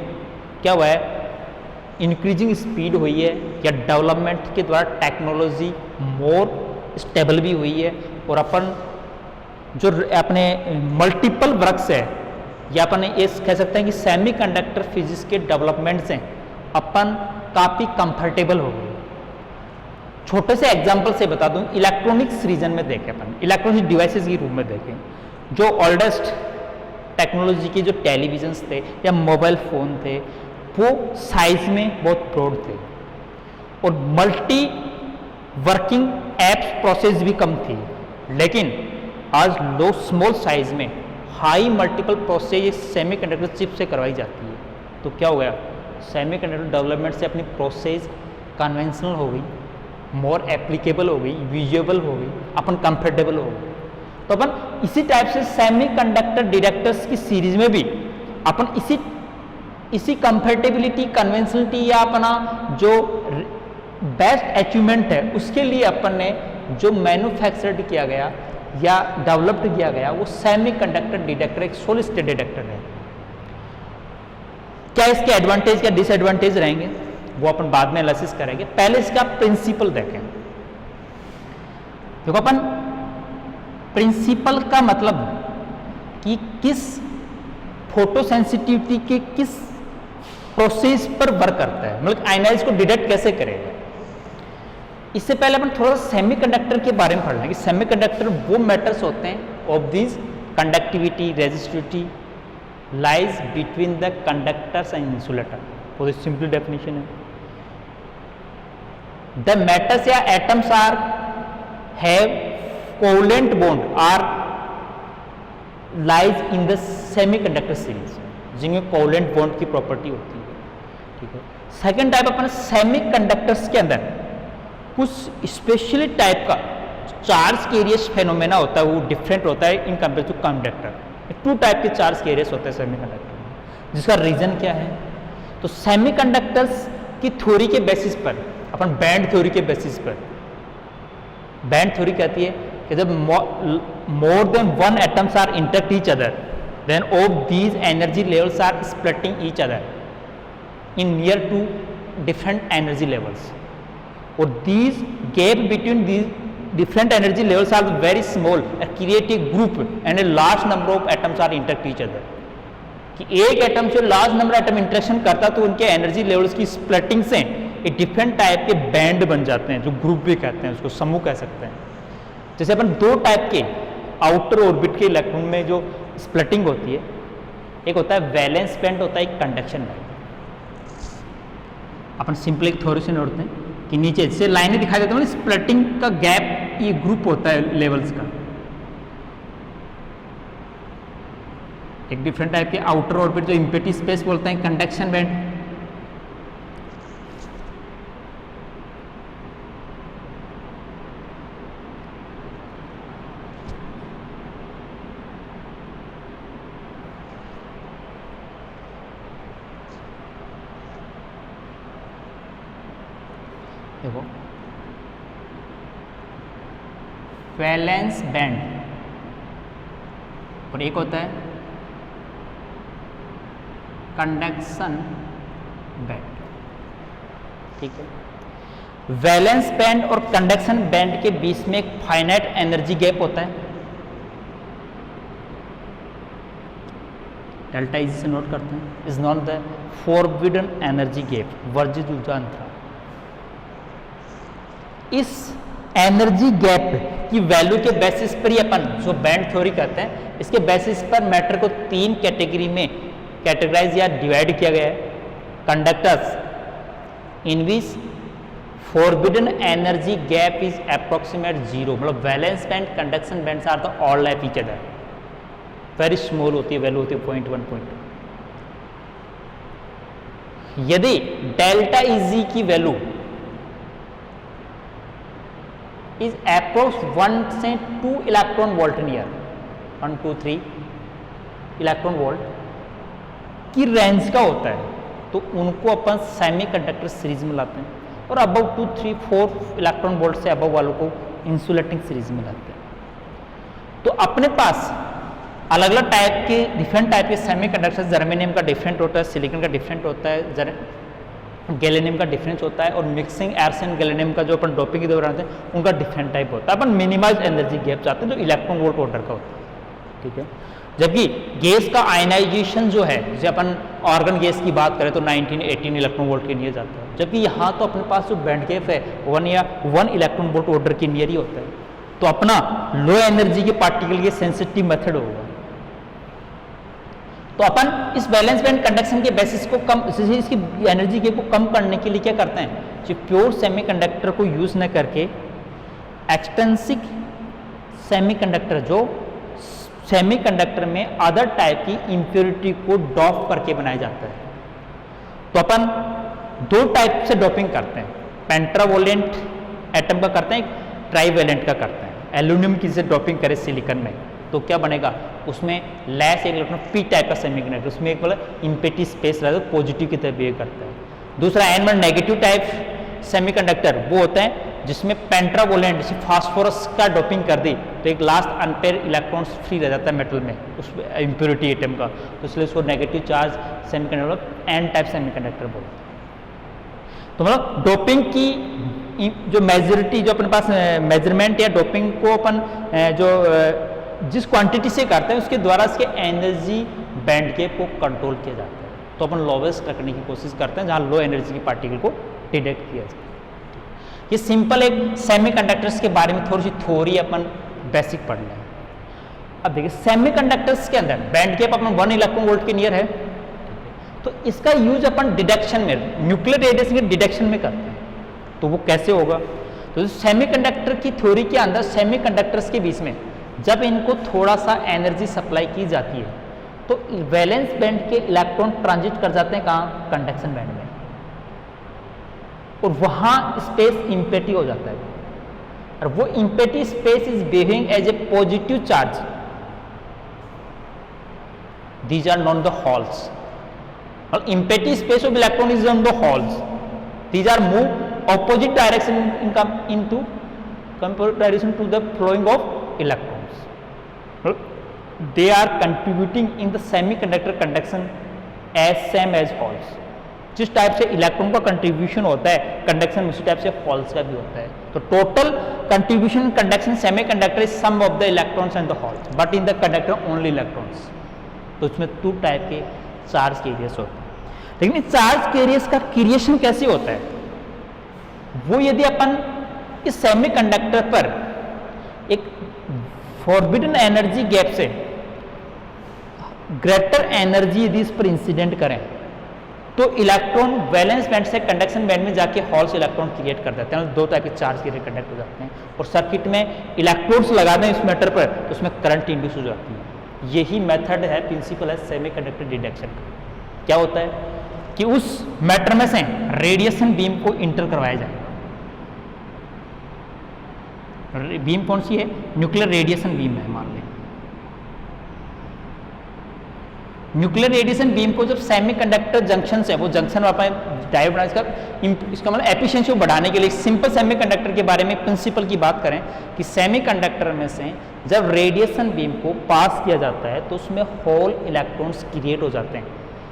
क्या हुआ है, इंक्रीजिंग स्पीड हुई है, या डेवलपमेंट के द्वारा टेक्नोलॉजी मोर स्टेबल भी हुई है। और अपन जो अपने मल्टीपल वर्क्स है, या अपन ये कह सकते हैं कि सेमीकंडक्टर फिजिक्स के डेवलपमेंट से अपन काफ़ी कंफर्टेबल हो गए। छोटे से एग्जांपल से बता दूं, इलेक्ट्रॉनिक्स रीजन में देखें, अपन इलेक्ट्रॉनिक डिवाइसेस के रूप में देखें, जो ओल्डेस्ट टेक्नोलॉजी के जो टेलीविजन्स थे या मोबाइल फ़ोन थे वो साइज में बहुत ब्रॉड थे, और मल्टी वर्किंग एप्स प्रोसेस भी कम थी। लेकिन आज लो स्मॉल साइज में high multiple process semiconductor chip से करवाई जाती है। तो क्या हो गया, सेमीकंडक्टर डेवलपमेंट से अपनी प्रोसेस कन्वेंशनल हो गई, मोर एप्लीकेबल हो गई, विजुअल हो गई, अपन कंफर्टेबल हो गए। तो अपन इसी टाइप से सेमीकंडक्टर डिटेक्टर्स की सीरीज में भी अपन इसी इसी कंफर्टेबिलिटी, कन्वेंशनलिटी या अपना जो बेस्ट अचीवमेंट है उसके लिए अपन ने जो मैन्युफैक्चर्ड किया गया या डेवलप्ड किया गया वो सेमीकंडक्टर डिटेक्टर, एक सॉलिड स्टेट डिटेक्टर है। क्या इसके एडवांटेज या डिसएडवांटेज रहेंगे वो अपन बाद में एनालिसिस करेंगे। पहले इसका प्रिंसिपल देखें। देखो अपन प्रिंसिपल का मतलब कि किस फोटो सेंसिटिविटी के किस प्रोसेस पर वर्क करता है, मतलब आयनाइज को डिटेक्ट कैसे करेगा। इससे पहले अपन थोड़ा सा सेमीकंडक्टर के बारे में पढ़ लें कि सेमीकंडक्टर वो मैटर्स होते हैं of this conductivity, resistivity lies between the conductors and insulator. For simple definition है द मैटर्स या atoms are have covalent bond are lies in the semiconductor series, जिनमें कोवलेंट बॉन्ड की प्रॉपर्टी होती है। ठीक है। सेकेंड टाइप अपन semiconductors के अंदर कुछ स्पेशली टाइप का चार्ज कैरियर्स फेनोमेना होता है, वो डिफरेंट होता है in compare to conductor. Two type के चार्ज कैरियर्स होते हैं सेमीकंडक्टर में, जिसका रीजन क्या है। तो सेमीकंडक्टर्स की थ्योरी के बेसिस पर अपन बैंड थ्योरी के बेसिस पर, बैंड थ्योरी कहती है कि जब more than one atoms are interact each other then of these energy levels are splitting each other in near to different energy levels, और these gap between these different energy levels are very small and create a group and a large number of atoms are interact each other। कि एक atom से large number atom interaction करता तो उनके energy levels की splitting से एक different type के बैंड बन जाते हैं, जो ग्रुप भी कहते हैं, उसको समूह कह सकते हैं। जैसे अपन दो टाइप के आउटर ऑर्बिट के इलेक्ट्रॉन में जो स्प्लिटिंग होती है, एक होता है वैलेंस बैंड, होता है एक कंडक्शन बैंड। अपन सिंपल एक थ्योरी से नोटते हैं कि नीचे से लाइनें दिखाई देती हैं, स्प्लिटिंग का गैप ये ग्रुप होता है लेवल्स का। एक डिफरेंट टाइप के आउटर ऑर्बिट जो इम्पेटी स्पेस बोलते हैं कंडक्शन बैंड। देखो वैलेंस बैंड और एक होता है कंडक्शन बैंड। ठीक है। वैलेंस बैंड और कंडक्शन बैंड के बीच में एक फाइनाइट एनर्जी गैप होता है, डेल्टा इजी से नोट करते हैं, is known the forbidden energy gap, वर्जित ऊर्जा अंतराल। इस एनर्जी गैप की वैल्यू के बेसिस पर ही अपन जो बैंड थ्योरी कहते हैं, इसके बेसिस पर मैटर को तीन कैटेगरी में कैटेगराइज या डिवाइड किया गया है। Conductors in which forbidden energy gap is approximate zero, मतलब valence band, conduction band are the overlap each other, very small होती है वैल्यू, होती है 0.1 0.2। यदि डेल्टा इजी की वैल्यू इज अप्रोक्स 1 से 2 electron volt near, 1 2 3 electron volt की range का होता है, तो उनको अपन सेमीकंडक्टर सीरीज में लाते हैं, और अबव 2 3 4 इलेक्ट्रॉन वोल्ट से अबव वालों को इंसुलेटिंग सीरीज में लाते हैं। तो अपने पास अलग अलग टाइप के डिफरेंट टाइप के सेमीकंडक्टर, जर्मेनियम का डिफरेंट होता है, सिलिकॉन का डिफरेंट होता है, गैलेनियम का डिफरेंस होता है, और मिक्सिंग एर्सन गैलेनियम का जो अपन डोपिंग के दौरान आते हैं उनका डिफरेंट टाइप होता है। अपन मिनिमाइज एनर्जी गैप चाहते हैं जो इलेक्ट्रॉन वोल्ट ऑर्डर का होता है। ठीक है। जबकि गैस का आयनाइजेशन जो है, जैसे अपन ऑर्गन गैस की बात करें तो 19-18 इलेक्ट्रॉन वोल्ट के नियर जाता है, जबकि यहाँ तो अपने पास जो बैंड गैप है 1 या 1 इलेक्ट्रॉन वोल्ट ऑर्डर के नियर ही होता है। तो अपना लो एनर्जी के पार्टिकल के सेंसिटिव मेथड होगा। तो अपन इस बैलेंस बैंड कंडक्शन के बेसिस को कम, इसकी एनर्जी गैप को कम करने के लिए क्या करते हैं, जो प्योर सेमीकंडक्टर को यूज न करके एक्सट्रिंसिक सेमीकंडक्टर, जो सेमीकंडक्टर में अदर टाइप की इंप्योरिटी को डॉप करके बनाया जाता है। तो अपन दो टाइप से डॉपिंग करते हैं, पेंट्रावोलेंट एटम का करते हैं, ट्राईवेलेंट का करते हैं। एल्यूमिनियम की से डॉपिंग करे सिलिकॉन में तो क्या बनेगा, उसमें लेस एक इलेक्ट्रॉन पी टाइप का सेमीकंडक्टर, उसमें एक मतलब इम्पेटी स्पेस रहता है, पॉजिटिव की तरह बिहेव करता है। दूसरा एन नेगेटिव टाइप सेमीकंडक्टर वो होता है जिसमें पेंट्रावोलेंट जैसे फास्फोरस का डोपिंग कर दी तो एक लास्ट अनपेयर इलेक्ट्रॉन्स फ्री रह जाता है मेटल में उस इम्प्योरिटी एटम का, तो इसलिए उसको negative charge semiconductor N type semiconductor बोलते हैं। तो मतलब डोपिंग की जो मेजोरिटी जो अपने पास मेजरमेंट या डोपिंग को अपन जो जिस क्वांटिटी से करते हैं उसके द्वारा इसके एनर्जी बैंड गैप को कंट्रोल किया जाता है, तो अपन लोवेस्ट रखने की कोशिश करते हैं जहां लो एनर्जी की पार्टिकल को डिटेक्ट किया जाए। ये सिंपल एक सेमीकंडक्टर्स के बारे में थोड़ी सी थ्योरी अपन बेसिक पढ़ लें। अब देखिए सेमीकंडक्टर्स के अंदर बैंड गैप अपन 1 इलेक्ट्रॉन वोल्ट के नियर है, तो इसका यूज अपन डिडक्शन में न्यूक्लियर रेडिएशन के डिडक्शन में करते हैं, तो वो कैसे होगा, तो सेमीकंडक्टर की थ्योरी के अंदर सेमीकंडक्टर्स के बीच में जब इनको थोड़ा सा एनर्जी सप्लाई की जाती है तो वैलेंस बैंड के इलेक्ट्रॉन ट्रांजिट कर जाते हैं कहाँ, कंडक्शन बैंड में, और वहां स्पेस इम्पेटी हो जाता है, और वो empty space is behaving as a positive charge, these are known the holes, और empty space of electron is on the holes, these are move opposite direction into comparison to the flowing of electrons, they are contributing in the semiconductor conduction as same as holes। जिस type से electron का contribution होता है conduction में उसी type से holes का भी होता है, तो total contribution conduction semiconductor is sum of the electrons and the holes, but in the conductor only electrons, तो उसमें 2 टाइप के चार्ज कैरियर्स होते हैं। लेकिन चार्ज कैरियर्स का क्रिएशन कैसे होता है, वो यदि अपन इस सेमीकंडक्टर पर एक फॉरबिडन एनर्जी गैप से ग्रेटर एनर्जी यदि इस पर इंसिडेंट करें तो इलेक्ट्रॉन वैलेंस बैंड से कंडक्शन बैंड में जाके हॉल्स इलेक्ट्रॉन क्रिएट कर देते हैं, 2 टाइप के चार्ज के कंडक्ट हो जाते हैं, और सर्किट में इलेक्ट्रोड्स लगा दें इस मैटर पर तो उसमें करंट इंड्यूस हो जाती है। यही मेथड है, प्रिंसिपल है सेमीकंडक्टर डिडक्शन का। क्या होता है कि उस मैटर में से रेडिएशन बीम को इंटर करवाया जाए, बीम कौन सी है, न्यूक्लियर रेडिएशन बीम है मान लें, न्यूक्लियर रेडिएशन बीम को जब सेमीकंडक्टर जंक्शन से वो जंक्शन डायोड बना इसका मतलब एफिशिएंसी को बढ़ाने के लिए सिंपल सेमीकंडक्टर के बारे में प्रिंसिपल की बात करें कि सेमीकंडक्टर में से जब रेडिएशन बीम को पास किया जाता है तो उसमें होल इलेक्ट्रॉन्स क्रिएट हो जाते हैं,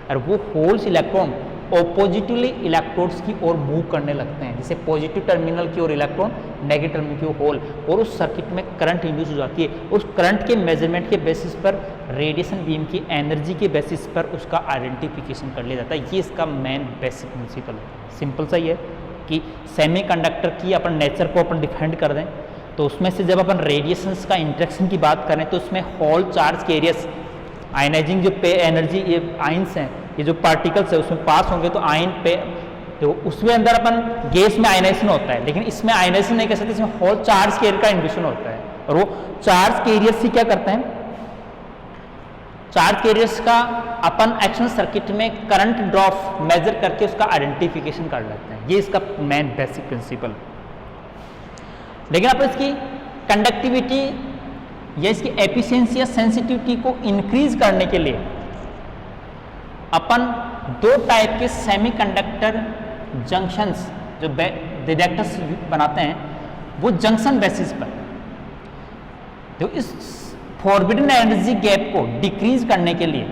और वो होल्स इलेक्ट्रॉन ऑपोजिटली इलेक्ट्रोड्स की ओर मूव करने लगते हैं, जैसे पॉजिटिव टर्मिनल की ओर इलेक्ट्रॉन नेगेटिव टर्मिनल की ओर होल, और उस सर्किट में करंट इंड्यूस हो जाती है। उस करंट के मेजरमेंट के बेसिस पर रेडिएशन बीम की एनर्जी के बेसिस पर उसका आइडेंटिफिकेशन कर लिया जाता है। ये इसका मेन बेसिक प्रिंसिपल है। सिंपल सा ही है कि सेमीकंडक्टर की अपन नेचर को अपन डिफाइंड कर दें तो उसमें से जब अपन रेडिएशंस का इंटरेक्शन की बात करें तो उसमें होल चार्ज कैरियर्स आयनाइजिंग जो पे एनर्जी ये आइंस हैं, ये जो पार्टिकल्स है उसमें पास होंगे तो आयन पे तो उसमें अंदर अपन गैस में आयनाइजेशन होता है, लेकिन इसमें आयनाइजेशन नहीं कर सकते, इसमें होल चार्ज कैरियर का इंड्यूशन होता है, और वो चार्ज कैरियर्स से क्या करते हैं, चार्ज कैरियर्स का अपन एक्शन सर्किट में करंट ड्रॉप मेजर करके उसका आइडेंटिफिकेशन कर लेते हैं। ये इसका मेन बेसिक प्रिंसिपल। लेकिन अपन इसकी कंडक्टिविटी या इसकी एफिशिएंसी या सेंसिटिविटी को इंक्रीज करने के लिए अपन 2 टाइप के सेमीकंडक्टर जंक्शंस जो डिटेक्टर्स बनाते हैं वो जंक्शन बेसिस पर तो इस फॉरबिडन एनर्जी गैप को डिक्रीज करने के लिए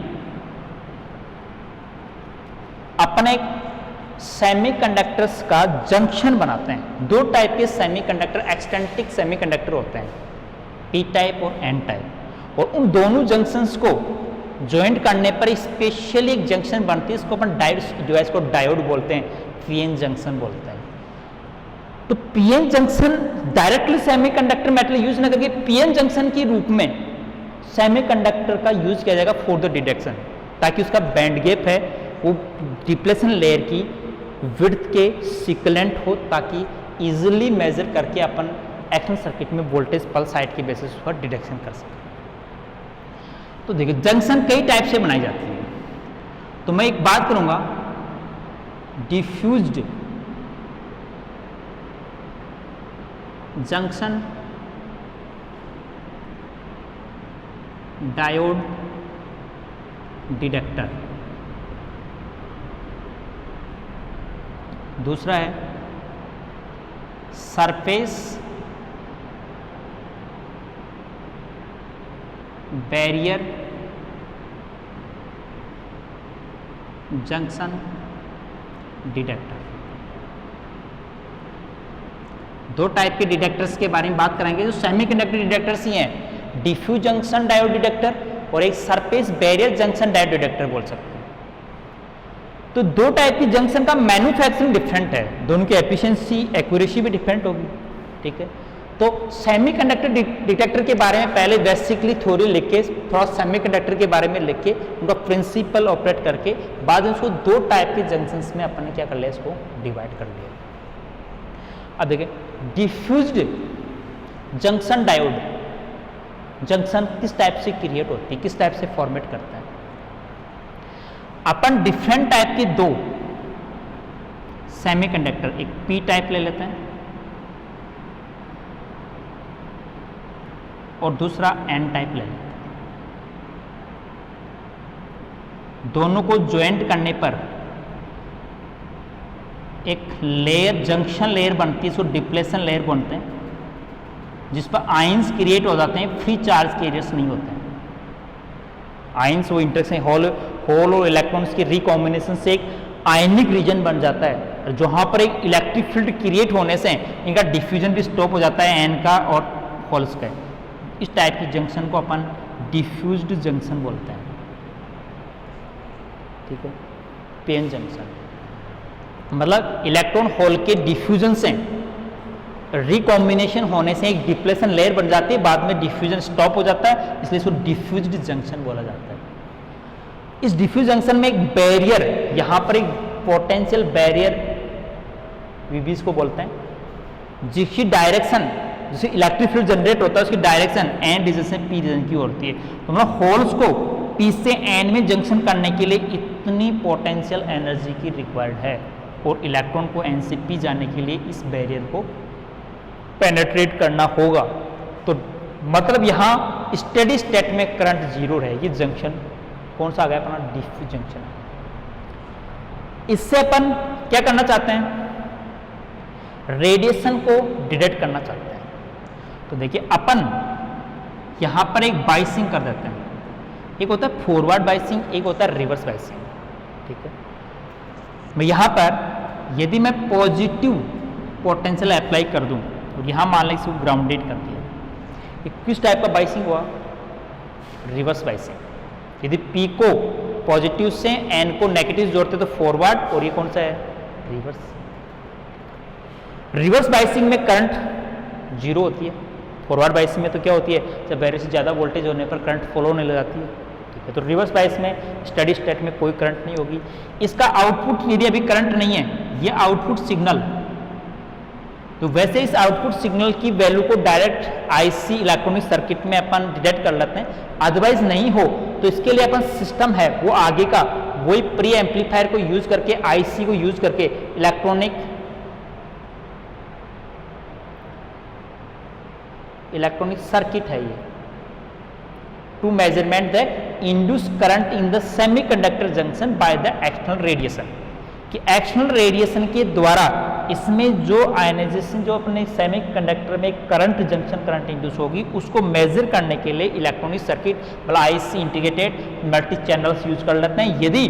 अपन एक सेमीकंडक्टर्स का जंक्शन बनाते हैं। 2 टाइप के सेमीकंडक्टर एक्सटेंटिक सेमीकंडक्टर होते हैं, पी टाइप और एन टाइप, और उन दोनों जंक्शंस को ज्वाइंट करने पर स्पेशली एक जंक्शन बनती है, इसको अपन डिवाइस को डायोड बोलते हैं, पीएन जंक्शन बोलते हैं। तो PN junction directly semiconductor metal use न करके पीएन जंक्शन के रूप में सेमीकंडक्टर का यूज किया जाएगा फॉर द डिटेक्शन, ताकि उसका बैंड गैप है वो डिप्लेशन लेयर की विड्थ के सिक्वेंट हो, ताकि इजीली मेजर करके अपन एक्शन सर्किट में वोल्टेज पल्स हाइट के बेसिस पर डिटेक्शन कर सकें। तो देखिए जंक्शन कई टाइप से बनाई जाती है, तो मैं एक बात करूंगा डिफ्यूज्ड जंक्शन डायोड डिटेक्टर। दूसरा है सरफेस बैरियर जंक्शन डिटेक्टर। दो टाइप के डिटेक्टर्स के बारे में बात करेंगे जो सेमीकंडक्टर डिटेक्टर्स ही हैं, डिफ्यूज जंक्शन डायोड डिटेक्टर और एक surface barrier junction diode detector बोल सकते हैं। तो दो टाइप की जंक्शन का मैन्युफैक्चरिंग डिफरेंट है, दोनों की एफिशिएंसी एक्यूरेसी भी डिफरेंट होगी, ठीक है। तो सेमीकंडक्टर डिटेक्टर के बारे में पहले बेसिकली थ्योरी लिख के, थोड़ा सेमीकंडक्टर के बारे में लिख के, उनका प्रिंसिपल ऑपरेट करके बाद में उसको दो टाइप के जंक्शंस में अपन ने क्या कर लिया, इसको डिवाइड कर लिया। अब देखिए डिफ्यूज्ड जंक्शन डायोड जंक्शन किस टाइप से क्रिएट होती है, किस टाइप से फॉर्मेट करता है। अपन डिफरेंट टाइप के दो सेमीकंडक्टर, एक पी टाइप ले लेते हैं और दूसरा एन टाइप ले लेते हैं। दोनों को ज्वाइंट करने पर एक लेयर, जंक्शन लेयर बनती है, इसको डिप्लेशन लेयर बोलते हैं, जिस पर आयंस क्रिएट हो जाते हैं, फ्री चार्ज कैरियर्स नहीं होते हैं। आयंस वो इंटरेक्शन होल और इलेक्ट्रॉन्स के रिकॉम्बिनेशन से एक आयनिक रीजन बन जाता है, जहां पर एक इलेक्ट्रिक फील्ड क्रिएट होने से इनका डिफ्यूजन भी स्टॉप हो जाता है, एन का और होल्स का। इस टाइप की जंक्शन को अपन डिफ्यूज्ड जंक्शन बोलते हैं, ठीक है। पीएन जंक्शन मतलब इलेक्ट्रॉन होल के डिफ्यूजन से, रिकॉम्बिनेशन होने से एक डिप्लेशन लेयर बन जाती है, बाद में डिफ्यूजन स्टॉप हो जाता है, इसलिए इसको डिफ्यूज्ड जंक्शन बोला जाता है। इस डिफ्यूज जंक्शन में एक बैरियर, यहां पर एक पोटेंशियल बैरियर वीबीज को बोलते हैं, जिसकी डायरेक्शन, जिससे इलेक्ट्रिक फील्ड जनरेट होता है, उसकी डायरेक्शन एन रीजन से पी रीजन की होती है। तो मतलब होल्स को पी से एन में जंक्शन करने के लिए इतनी पोटेंशियल एनर्जी की रिक्वायर्ड है, और इलेक्ट्रॉन को एन से पी जाने के लिए इस बैरियर को पेनेट्रेट करना होगा। तो मतलब यहां स्टेडी स्टेट में करंट जीरो रहेगी। जंक्शन कौन सा आ गया अपना, डिफ्यूज जंक्शन। इससे अपन क्या करना चाहते हैं, रेडिएशन को डिटेक्ट करना चाहते हैं। तो देखिए अपन यहां पर एक बाइसिंग कर देते हैं, एक होता है फॉरवर्ड बाइसिंग, एक होता है रिवर्स बाइसिंग, ठीक है। मैं यहां पर यदि मैं पॉजिटिव पोटेंशियल अप्लाई कर दूं और यहां मान लें इसको ग्राउंडेड कर दिया, ये किस टाइप का बाइसिंग हुआ, रिवर्स बाइसिंग। यदि पी को पॉजिटिव से एन को नेगेटिव जोड़ते तो फॉरवर्ड, और ये कौन सा है, रिवर्स। रिवर्स बाइसिंग में करंट जीरो होती है, फॉरवर्ड बाइसिंग में तो क्या होती है, जब बैरियर से ज़्यादा वोल्टेज होने पर करंट फ्लो होने लग जाती है, ठीक है। तो रिवर्स बाइस में स्टेडी स्टेट में कोई करंट नहीं होगी। इसका आउटपुट यदि अभी करंट नहीं है, ये आउटपुट सिग्नल, तो वैसे इस आउटपुट सिग्नल की वैल्यू को डायरेक्ट आईसी इलेक्ट्रॉनिक सर्किट में अपन डिटेक्ट कर लेते हैं। अदरवाइज नहीं हो तो इसके लिए अपन सिस्टम है वो आगे का, वही प्री एम्पलीफायर को यूज करके, आईसी को यूज करके इलेक्ट्रॉनिक सर्किट है ये, to measurement the induce current in the semiconductor junction by the external radiation, कि एक्सटर्नल रेडिएशन के द्वारा इसमें जो आयनाइजेशन, जो अपने सेमीकंडक्टर में करंट, जंक्शन करंट इंड्यूस होगी, उसको मेजर करने के लिए इलेक्ट्रॉनिक सर्किट मतलब IC integrated multi channels use कर लेते हैं। यदि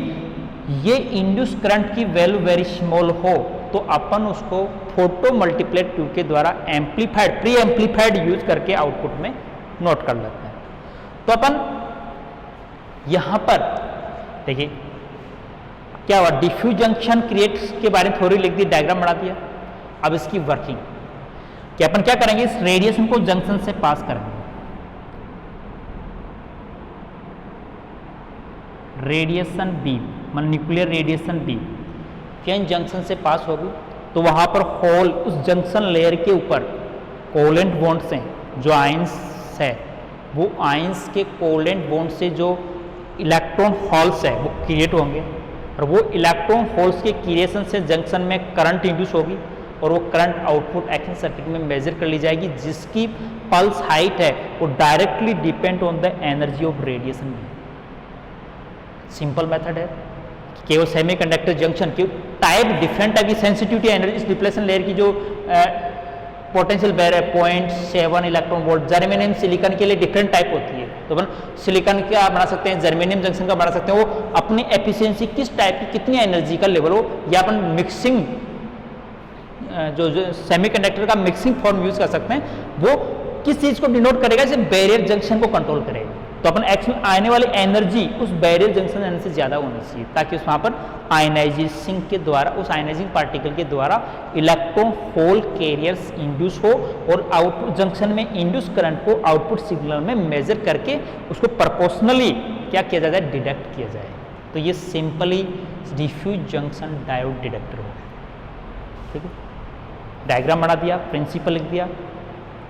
ये इंड्यूस करंट की वैल्यू वेरी स्मॉल हो तो अपन उसको फोटो मल्टीप्लेट ट्यूब के द्वारा एम्पलीफाइड, प्री एम्पलीफाइड यूज करके आउटपुट में नोट कर लेते हैं। तो अपन यहां पर देखिए क्या हुआ, डिफ्यूज जंक्शन क्रिएट के बारे में थोड़ी लिख दी, डायग्राम बना दिया। अब इसकी वर्किंग कि अपन क्या करेंगे, इस रेडिएशन को जंक्शन से पास करेंगे। रेडिएशन बीम मतलब न्यूक्लियर रेडिएशन बीम किन जंक्शन से पास होगी, तो वहां पर होल, उस जंक्शन लेयर के ऊपर कोवेलेंट बॉन्ड से जो आयंस है, वो आयंस के कोवेलेंट बॉन्ड से जो इलेक्ट्रॉन होल्स है वो क्रिएट होंगे, और वो इलेक्ट्रॉन होल्स के क्रिएशन से जंक्शन में करंट इंड्यूस होगी, और वो करंट आउटपुट एक्शन सर्किट में मेजर कर ली जाएगी, जिसकी पल्स हाइट है वो directly depend on the energy of radiation. Simple method है, केवल सेमीकंडक्टर जंक्शन की टाइप डिफरेंट टाइप की सेंसिटिविटी एनर्जी इस डिप्लेशन लेयर की जो potential barrier 0.7 electron volt germanium silicon के लिए डिफरेंट टाइप होती है। तो अपन सिलिकॉन का बना सकते हैं, जर्मेनियम जंक्शन का बना सकते हैं, वो अपनी एफिशिएंसी किस टाइप की कितनी एनर्जी का लेवल हो, या अपन मिक्सिंग जो सेमीकंडक्टर का मिक्सिंग फॉर्म यूज कर सकते हैं, वो किस चीज को डिनोट करेगा, जैसे बैरियर जंक्शन को कंट्रोल करेगा। तो अपन एक्चुअली आने वाली एनर्जी उस बैरियर जंक्शन एनर्जी से ज्यादा होनी चाहिए, ताकि वहां पर आयनाइजिंग के द्वारा, उस आयनाइजिंग पार्टिकल के द्वारा इलेक्ट्रॉन होल कैरियर्स इंड्यूस हो और आउटपुट जंक्शन में इंड्यूस करंट को आउटपुट सिग्नल में मेजर करके उसको प्रोपोर्शनली क्या किया जाए, डिडक्ट किया जाए। तो ये simply diffuse junction diode detector हो। ठीक है, डायग्राम बना दिया, प्रिंसिपल लिख दिया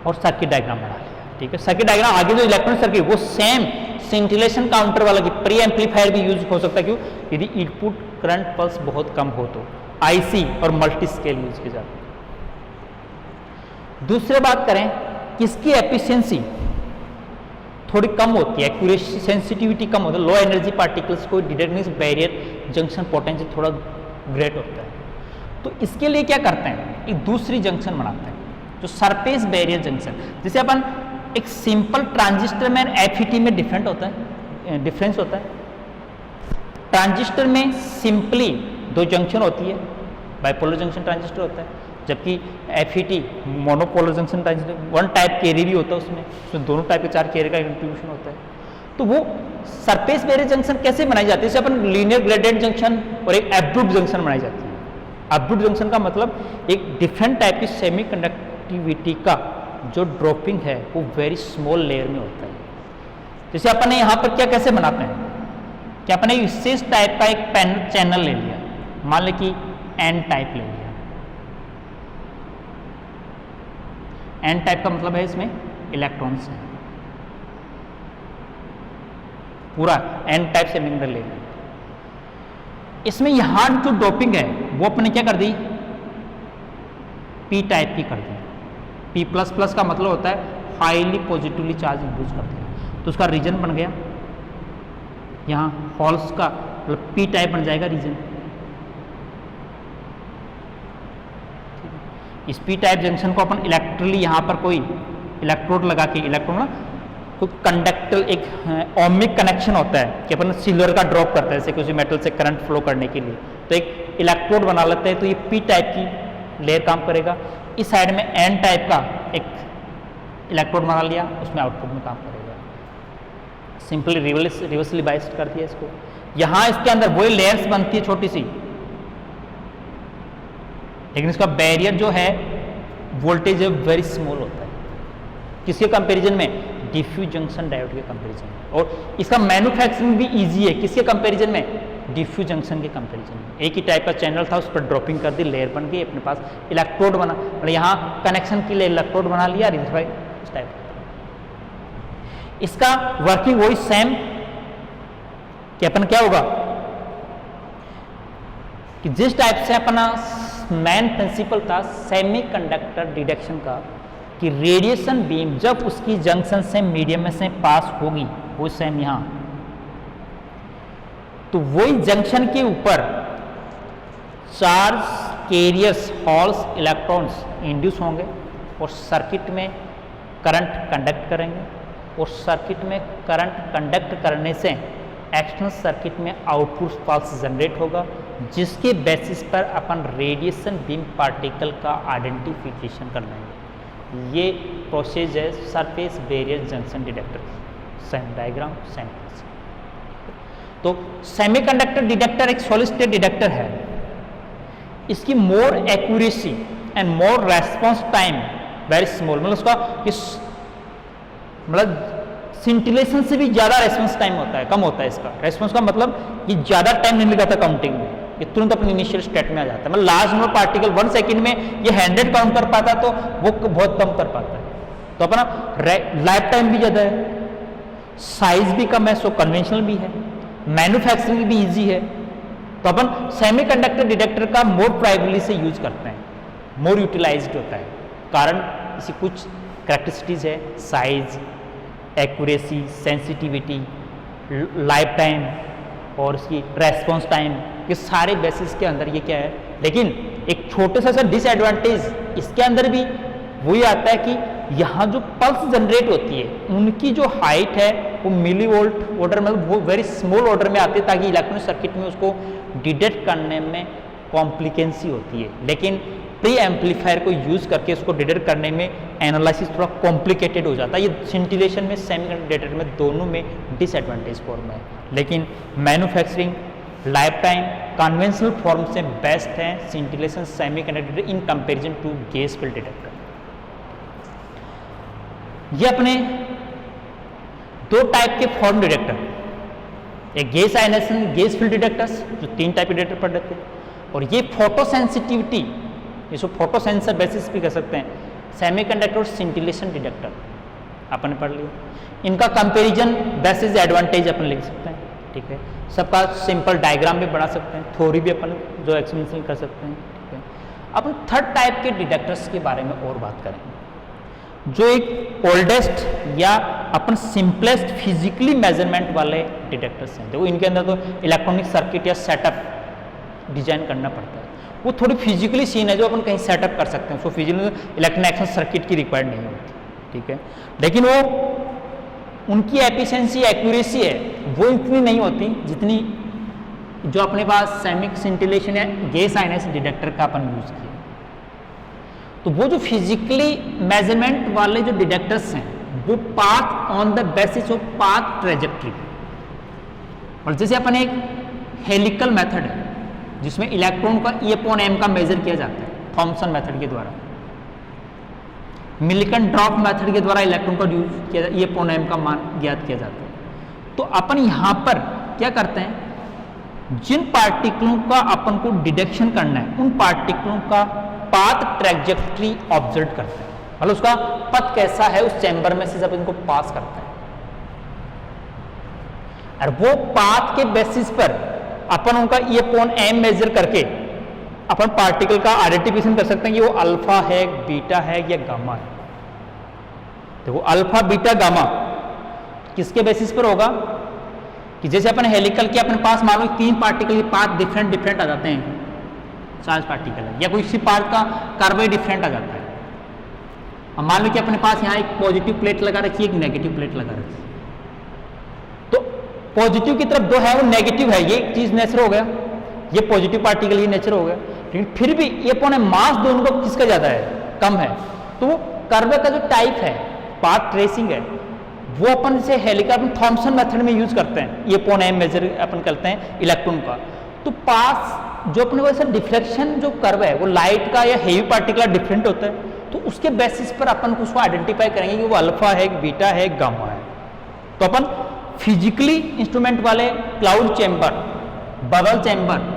और सर्किट डायग्राम बना लिया। ठीक है, सर्किट डायग्राम आगे जो इलेक्ट्रॉनिक सर्किट वो सेम सिंटिलेशन काउंटर वाला की प्री एम्पलीफायर भी यूज हो सकता है। क्यों? यदि इनपुट करंट पल्स बहुत कम हो तो आईसी और मल्टी स्केल यूज किए जाते हैं। दूसरी बात करें कि इसकी एफिशिएंसी थोड़ी कम होती है, एक्यूरेसी सेंसिटिविटी कम होती है, लो एनर्जी पार्टिकल्स को डिटेक्ट बैरियर जंक्शन पोटेंशियल थोड़ा ग्रेट होता है। तो इसके लिए क्या करते हैं, एक दूसरी जंक्शन बनाते हैं जो सरफेस बैरियर जंक्शन। जैसे अपन एक सिंपल ट्रांजिस्टर में एफईटी में डिफरेंस होता है। ट्रांजिस्टर में सिंपली दो जंक्शन होती है, बाइपोलर जंक्शन ट्रांजिस्टर होता है, जबकि FET monopolar junction transistor, one type carry भी होता है, उसमें दोनों टाइप के 4 कैरी का इंट्रीब्यूशन होता है। तो वो सरफेस बैरियर जंक्शन कैसे बनाई जाती है, जैसे अपन लीनियर ग्रेडेड जंक्शन और एक एब्रूट जंक्शन बनाई जाती है। एब्रूट जंक्शन का मतलब एक डिफरेंट टाइप की सेमीकंडक्टिविटी का जो ड्रॉपिंग है वो वेरी स्मॉल लेयर में होता है। जैसे अपन ने यहाँ पर क्या कैसे बनाते हैं कि अपन ने विशेष टाइप का एक पैन चैनल ले लिया, मान लें कि एन टाइप ले लिया। एन टाइप का मतलब है इसमें इलेक्ट्रॉन्स हैं, पूरा एन टाइप सेमीकंडक्टर ले लिया। इसमें यहां जो डोपिंग है वो अपने क्या कर दी, पी टाइप की कर दी। पी प्लस प्लस का मतलब होता है हाईली पॉजिटिवली चार्ज इंड्यूस कर दिया, तो उसका रीजन बन गया यहाँ हॉल्स का, मतलब पी टाइप बन जाएगा रीजन। इस पी टाइप जंक्शन को अपन इलेक्ट्रिकली यहाँ पर कोई इलेक्ट्रोड लगा के, इलेक्ट्रोड कोई कंडक्टर एक ओमिक कनेक्शन होता है कि अपन सिल्वर का ड्रॉप करते हैं जैसे किसी मेटल से करंट फ्लो करने के लिए, तो एक इलेक्ट्रोड बना लेते हैं, तो ये पी टाइप की लेयर काम करेगा। इस साइड में एन टाइप का एक इलेक्ट्रोड बना लिया, उसमें आउटपुट में काम करेगा। सिंपली रिवर्सली बाइस्ड कर दिया इसको। यहां इसके अंदर वही लेयर्स बनती है छोटी सी, लेकिन इसका बैरियर जो है वोल्टेज वेरी स्मॉल होता है। किसके कंपैरिजन में, डिफ्यूज जंक्शन डायोड के कंपैरिजन में। और इसका मैन्युफैक्चरिंग भी इजी है, किसके कंपैरिजन में, डिफ्यूज जंक्शन के कंपैरिजन में। एक ही टाइप का चैनल था, उस पर ड्रॉपिंग कर दी, लेयर बन गई, अपने पास इलेक्ट्रोड बना, और यहाँ कनेक्शन के लिए इलेक्ट्रोड बना लिया, इस टाइप। इसका वर्किंग वही सेम कि अपन क्या होगा कि जिस टाइप से अपना मेन प्रिंसिपल था सेमीकंडक्टर डिटेक्शन का, कि रेडिएशन बीम जब उसकी जंक्शन से मीडियम में से पास होगी, वो सेम यहां, तो वही जंक्शन के ऊपर charge carriers halls electrons induce होंगे और सर्किट में करंट कंडक्ट करेंगे, और सर्किट में करंट कंडक्ट करने से एक्सटर्नल सर्किट में आउटपुट पल्स जनरेट होगा, जिसके बेसिस पर अपन रेडिएशन बीम पार्टिकल का आइडेंटिफिकेशन कर लेंगे। ये प्रोसेस है surface barrier junction detector. Same diagram same. तो सेमीकंडक्टर डिटेक्टर एक सॉलिड स्टेट डिटेक्टर है। इसकी more accuracy and more response time very small, मतलब उसका मतलब सिंटिलेशन से भी ज्यादा रेस्पॉन्स टाइम होता है, कम होता है इसका रेस्पॉन्स का, मतलब ये ज्यादा टाइम नहीं लगाता काउंटिंग में, ये तुरंत अपने इनिशियल स्टेट में आ जाता है। मतलब लार्ज नंबर पार्टिकल 1 सेकंड में ये 100 काउंट कर पाता, तो वो बहुत कम कर पाता है। तो अपना लाइफ टाइम भी ज्यादा है, साइज भी कम है, सो कन्वेंशनल भी है, मैन्युफैक्चरिंग भी इजी है। तो अपन सेमीकंडक्टर डिटेक्टर का मोर प्राइमरी से यूज करते हैं। मोर यूटिलाइज्ड होता है। कारण इसी कुछ करेक्टरिस्टिक्स है, size, accuracy, sensitivity, life time और इसकी रेस्पॉन्स टाइम, ये सारे बेसिस के अंदर ये क्या है। लेकिन एक छोटे सा डिसएडवांटेज इसके अंदर भी वही आता है कि यहाँ जो पल्स जनरेट होती है उनकी जो हाइट है वो मिली वोल्ट ऑर्डर में, वो वेरी स्मॉल ऑर्डर में आती है, ताकि इलेक्ट्रॉनिक सर्किट में उसको डिटेक्ट करने में कॉम्प्लिकेंसी होती है। लेकिन प्री एम्पलीफायर को यूज़ करके उसको डिटेक्ट करने में एनालिसिस थोड़ा कॉम्प्लिकेटेड हो जाता है। ये सिंटिलेशन में, सेमीकंडक्टर में, दोनों में डिसएडवांटेज फॉर्म है। लेकिन manufacturing, life time, conventional form से बेस्ट है scintillation semiconductor in comparison to gas field detector. ये अपने दो टाइप के फॉर्म डिटेक्टर, एक gas ionization gas field detectors जो 3 टाइप के डिटेक्टर पढ़ लेते हैं, और ये फोटो सेंसिटिविटी, इसको फोटो सेंसर बेसिस भी कह सकते हैं, सेमीकंडक्टर और सिंटिलेशन डिटेक्टर अपन पढ़ लिया। इनका कंपैरिजन बेसिस एडवांटेज अपन लिख सकते हैं, ठीक है। सबका सिंपल डायग्राम भी बना सकते हैं, थ्योरी भी अपन जो एक्सप्लेनेशन कर सकते हैं, ठीक है। अपन थर्ड टाइप के डिटेक्टर्स के बारे में और बात करेंगे, जो एक ओल्डेस्ट या अपन सिंपलेस्ट फिजिकली मेजरमेंट वाले डिटेक्टर्स हैं। देखो इनके अंदर तो इलेक्ट्रॉनिक सर्किट या सेटअप डिजाइन करना पड़ता है, वो थोड़ी फिजिकली सीन है जो अपन कहीं सेटअप कर सकते हैं, उसको फिजिकली इलेक्ट्रॉनिक एक्शन सर्किट की रिक्वायर्ड नहीं होती, ठीक है। लेकिन वो उनकी एफिशिएंसी, एक्यूरेसी है वो इतनी नहीं होती जितनी जो अपने पास सेमिक सिंटिलेशन या गैस आयनाइजेशन डिटेक्टर का अपन यूज किया। तो वो जो फिजिकली मेजरमेंट वाले जो डिटेक्टर्स हैं वो path on the basis of path trajectory, और जैसे अपन एक हेलिकल मेथड है जिसमें इलेक्ट्रॉन का E/m का मेजर किया जाता है थॉमसन मेथड के द्वारा, मिलिकन ड्रॉप मेथड के द्वारा इलेक्ट्रॉन का यूज किया जाता है, E/m का मान ज्ञात किया जाता है। तो अपन यहाँ पर क्या करते हैं, जिन पार्टिकलों का अपन को डिटेक्शन करना है उन पार्टिकलों का पाथ ट्रैजेक्टरी ऑब्जर्व करते हैं, मतलब उसका पथ कैसा है उस चैम्बर में से जब इनको पास करता है, और वो पाथ के बेसिस पर अपन उनका E/m मेजर करके अपन पार्टिकल का आइडेंटिफिकेशन कर सकते हैं कि वो अल्फा है, बीटा है या गामा है। तो वो अल्फा, बीटा, गामा किसके बेसिस पर होगा कि जैसे अपन हेलिकल के अपने पास मान लो 3 पार्टिकल के पाथ डिफरेंट आ जाते हैं, चार्ज पार्टिकल है, या कोई किसी पार्ट का कार्बन डिफरेंट आ जाता है। अब मान लो कि अपने पास यहाँ एक पॉजिटिव प्लेट लगा रखी है, एक नेगेटिव प्लेट लगा रखी है, तो पॉजिटिव की तरफ 2 है वो नेगेटिव है, ये चीज नेचर हो गया, ये पॉजिटिव पार्टिकल ये नेचर हो गया। लेकिन फिर भी ये अपने मास दोनों का किसका ज्यादा है, कम है, तो वो कर्व का जो टाइप है, पाथ ट्रेसिंग है, वो अपन से हेलिकल अपन थॉमसन मेथड में यूज करते हैं, E/m मेजर अपन करते हैं इलेक्ट्रॉन का। तो पास जो अपने को डिफ्लेक्शन जो कर्व है वो लाइट का या हेवी पार्टिकल डिफरेंट होता है, तो उसके बेसिस पर अपन उसको आइडेंटिफाई करेंगे कि वो अल्फा है, बीटा है, गामा है। तो अपन फिजिकली इंस्ट्रूमेंट वाले cloud chamber, bubble chamber,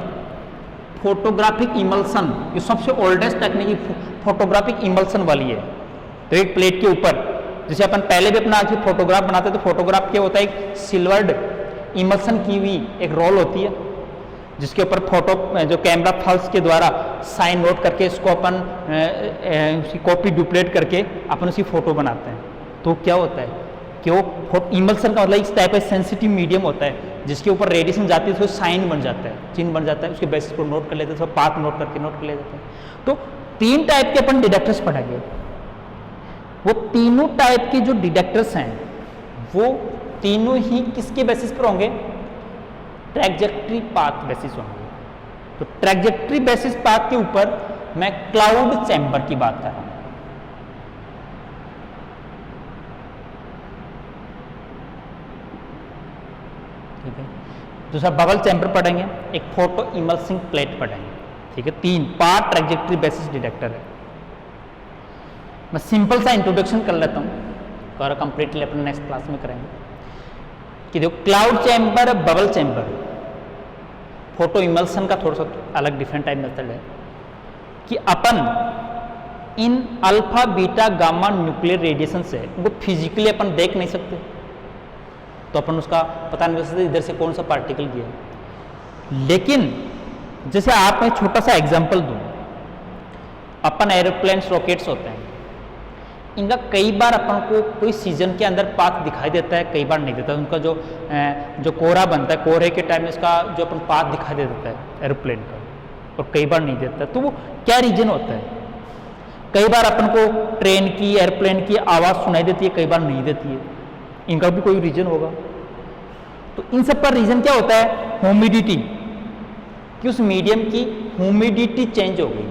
photographic emulsion, ये सबसे ओल्डेस्ट टेक्निक फोटोग्राफिक इमल्सन वाली है। तो एक प्लेट के ऊपर जैसे अपन पहले भी अपना फोटोग्राफ बनाते हैं, तो फोटोग्राफ क्या होता है, एक सिल्वर्ड इमल्सन की हुई एक रोल होती है जिसके ऊपर फोटो जो कैमरा पल्स के द्वारा साइन नोट करके इसको अपन उसकी कॉपी डुप्लीकेट करके अपन उसकी फोटो बनाते हैं। तो क्या होता है कि वो इमल्सन का मतलब इस टाइप का सेंसिटिव मीडियम होता है जिसके ऊपर रेडिएशन जाती है, तो साइन बन जाता है, चिन्ह बन जाता है, उसके बेसिस पर नोट कर लेते हैं, पाथ नोट करके नोट कर लेते हैं। तो 3 टाइप के अपन डिटेक्टर्स पढ़ेंगे। वो तीनों टाइप के जो डिटेक्टर्स हैं वो तीनों ही किसके बेसिस पर होंगे, ट्रैजेक्टरी पाथ बेसिस होंगे। तो ट्रैजेक्टरी बेसिस पाथ के ऊपर मैं क्लाउड चैम्बर की बात कर रहा हूं। ठीक है, दूसरा बबल चैम्बर पढ़ेंगे, एक फोटो इमल्सिंग प्लेट पढ़ेंगे, ठीक है। 3 पाथ ट्रैजेक्टरी बेसिस डिटेक्टर है। मैं सिंपल सा इंट्रोडक्शन कर लेता हूं और कंप्लीटली अपने नेक्स्ट क्लास में करेंगे कि देखो cloud chamber, bubble chamber, photo emulsion का थोड़ा सा अलग डिफरेंट टाइप मेथड है कि अपन इन alpha, beta, gamma nuclear radiation से उनको फिजिकली अपन देख नहीं सकते, तो अपन उसका पता नहीं कर सकते इधर से कौन सा पार्टिकल गया। लेकिन जैसे आप मैं छोटा सा एग्जांपल दूं, अपन एरोप्लेन्स रॉकेट्स होते हैं, इनका कई बार अपन को कोई सीजन के अंदर पाथ दिखाई देता है, कई बार नहीं देता। उनका जो कोहरा बनता है, कोहरे के टाइम में इसका जो अपन पाथ दिखाई दे देता है एरोप्लेन का, और कई बार नहीं देता। तो वो क्या रीजन होता है? कई बार अपन को ट्रेन की, एयरप्लेन की आवाज़ सुनाई देती है, कई बार नहीं देती है। इनका भी कोई रीजन होगा। तो इन सब का रीजन क्या होता है? ह्यूमिडिटी, कि उस मीडियम की ह्यूमिडिटी चेंज हो गई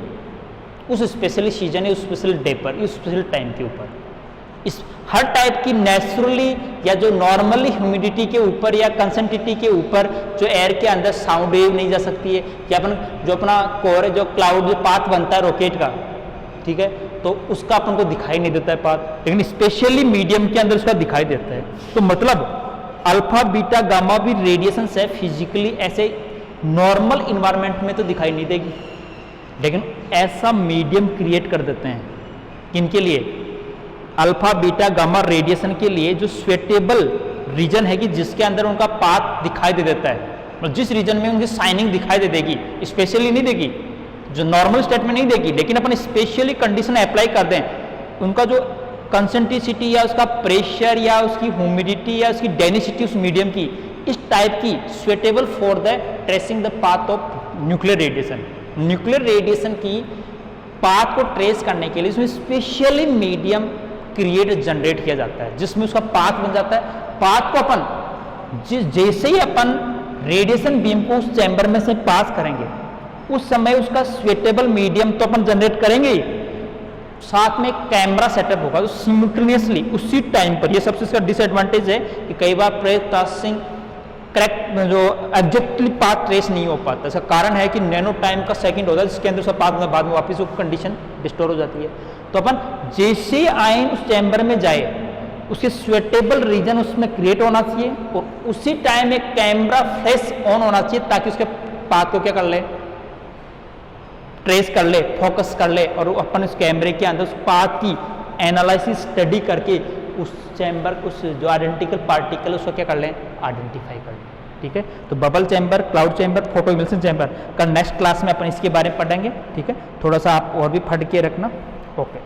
उस स्पेशली सीजन, उस स्पेशल डे पर, उस स्पेशल टाइम के ऊपर। इस हर टाइप की नेचुरली या जो नॉर्मली ह्यूमिडिटी के ऊपर या कंसनट्रेटी के ऊपर जो एयर के अंदर साउंड वेव नहीं जा सकती है, या अपन जो अपना कोहरे जो क्लाउड जो पाथ बनता है रॉकेट का, ठीक है, तो उसका अपन को दिखाई नहीं देता है पाथ, लेकिन स्पेशली मीडियम के अंदर उसका दिखाई देता है। तो मतलब अल्फा बीटा गामा भी रेडिएशन है फिजिकली, ऐसे नॉर्मल इन्वायरमेंट में तो दिखाई नहीं देगी, लेकिन ऐसा मीडियम क्रिएट कर देते हैं किनके लिए? अल्फा बीटा गामा रेडिएशन के लिए जो स्वेटेबल रीजन है कि जिसके अंदर उनका पाथ दिखाई दे देता है, मतलब जिस रीजन में उनकी शाइनिंग दिखाई दे देगी, स्पेशली नहीं देगी, जो नॉर्मल स्टेट में नहीं देगी, लेकिन अपन स्पेशली कंडीशन अप्लाई कर दें, उनका जो कंसंट्रेसिटी या उसका प्रेशर या उसकी ह्यूमिडिटी या उसकी डेंसिटी उस मीडियम की इस टाइप की suitable for the tracing the path of nuclear radiation. Nuclear radiation की पाथ को ट्रेस करने के लिए इसमें स्पेशली मीडियम क्रिएट जनरेट किया जाता है, जिसमें उसका पाथ बन जाता है। पाथ को अपन जैसे ही अपन रेडिएशन बीम को उस चैम्बर में से पास करेंगे, उस समय उसका स्वेटेबल मीडियम तो अपन जनरेट करेंगे ही, साथ में कैमरा सेटअप होगा तो सिमुलटेनियसली उसी टाइम पर। ये सबसे इसका डिसएडवांटेज है कि कई बार ट्रेसिंग करेक्ट जो एग्जैक्टली पाथ ट्रेस नहीं हो पाता। इसका कारण है कि नैनो टाइम का सेकंड होता है, जिसके अंदर उसका पाथ बाद में वापस वो कंडीशन डिस्टोर हो जाती है। तो अपन जैसे आयन उस चैम्बर में जाए, उसके स्वेटेबल रीजन उसमें क्रिएट होना चाहिए, और उसी टाइम एक कैमरा फ्लैश ऑन होना चाहिए, ताकि उसके पाथ को क्या कर ले, ट्रेस कर ले, फोकस कर ले, और अपन उस कैमरे के अंदर उस पाथ की एनालिसिस स्टडी करके उस चैम्बर, उस जो आइडेंटिकल पार्टिकल उसको क्या कर लें, आइडेंटिफाई कर लें। ठीक है, तो bubble chamber, cloud chamber, photo emission chamber का नेक्स्ट क्लास में अपन इसके बारे में पढ़ेंगे। ठीक है, थोड़ा सा आप और भी पढ़ के रखना। ओके।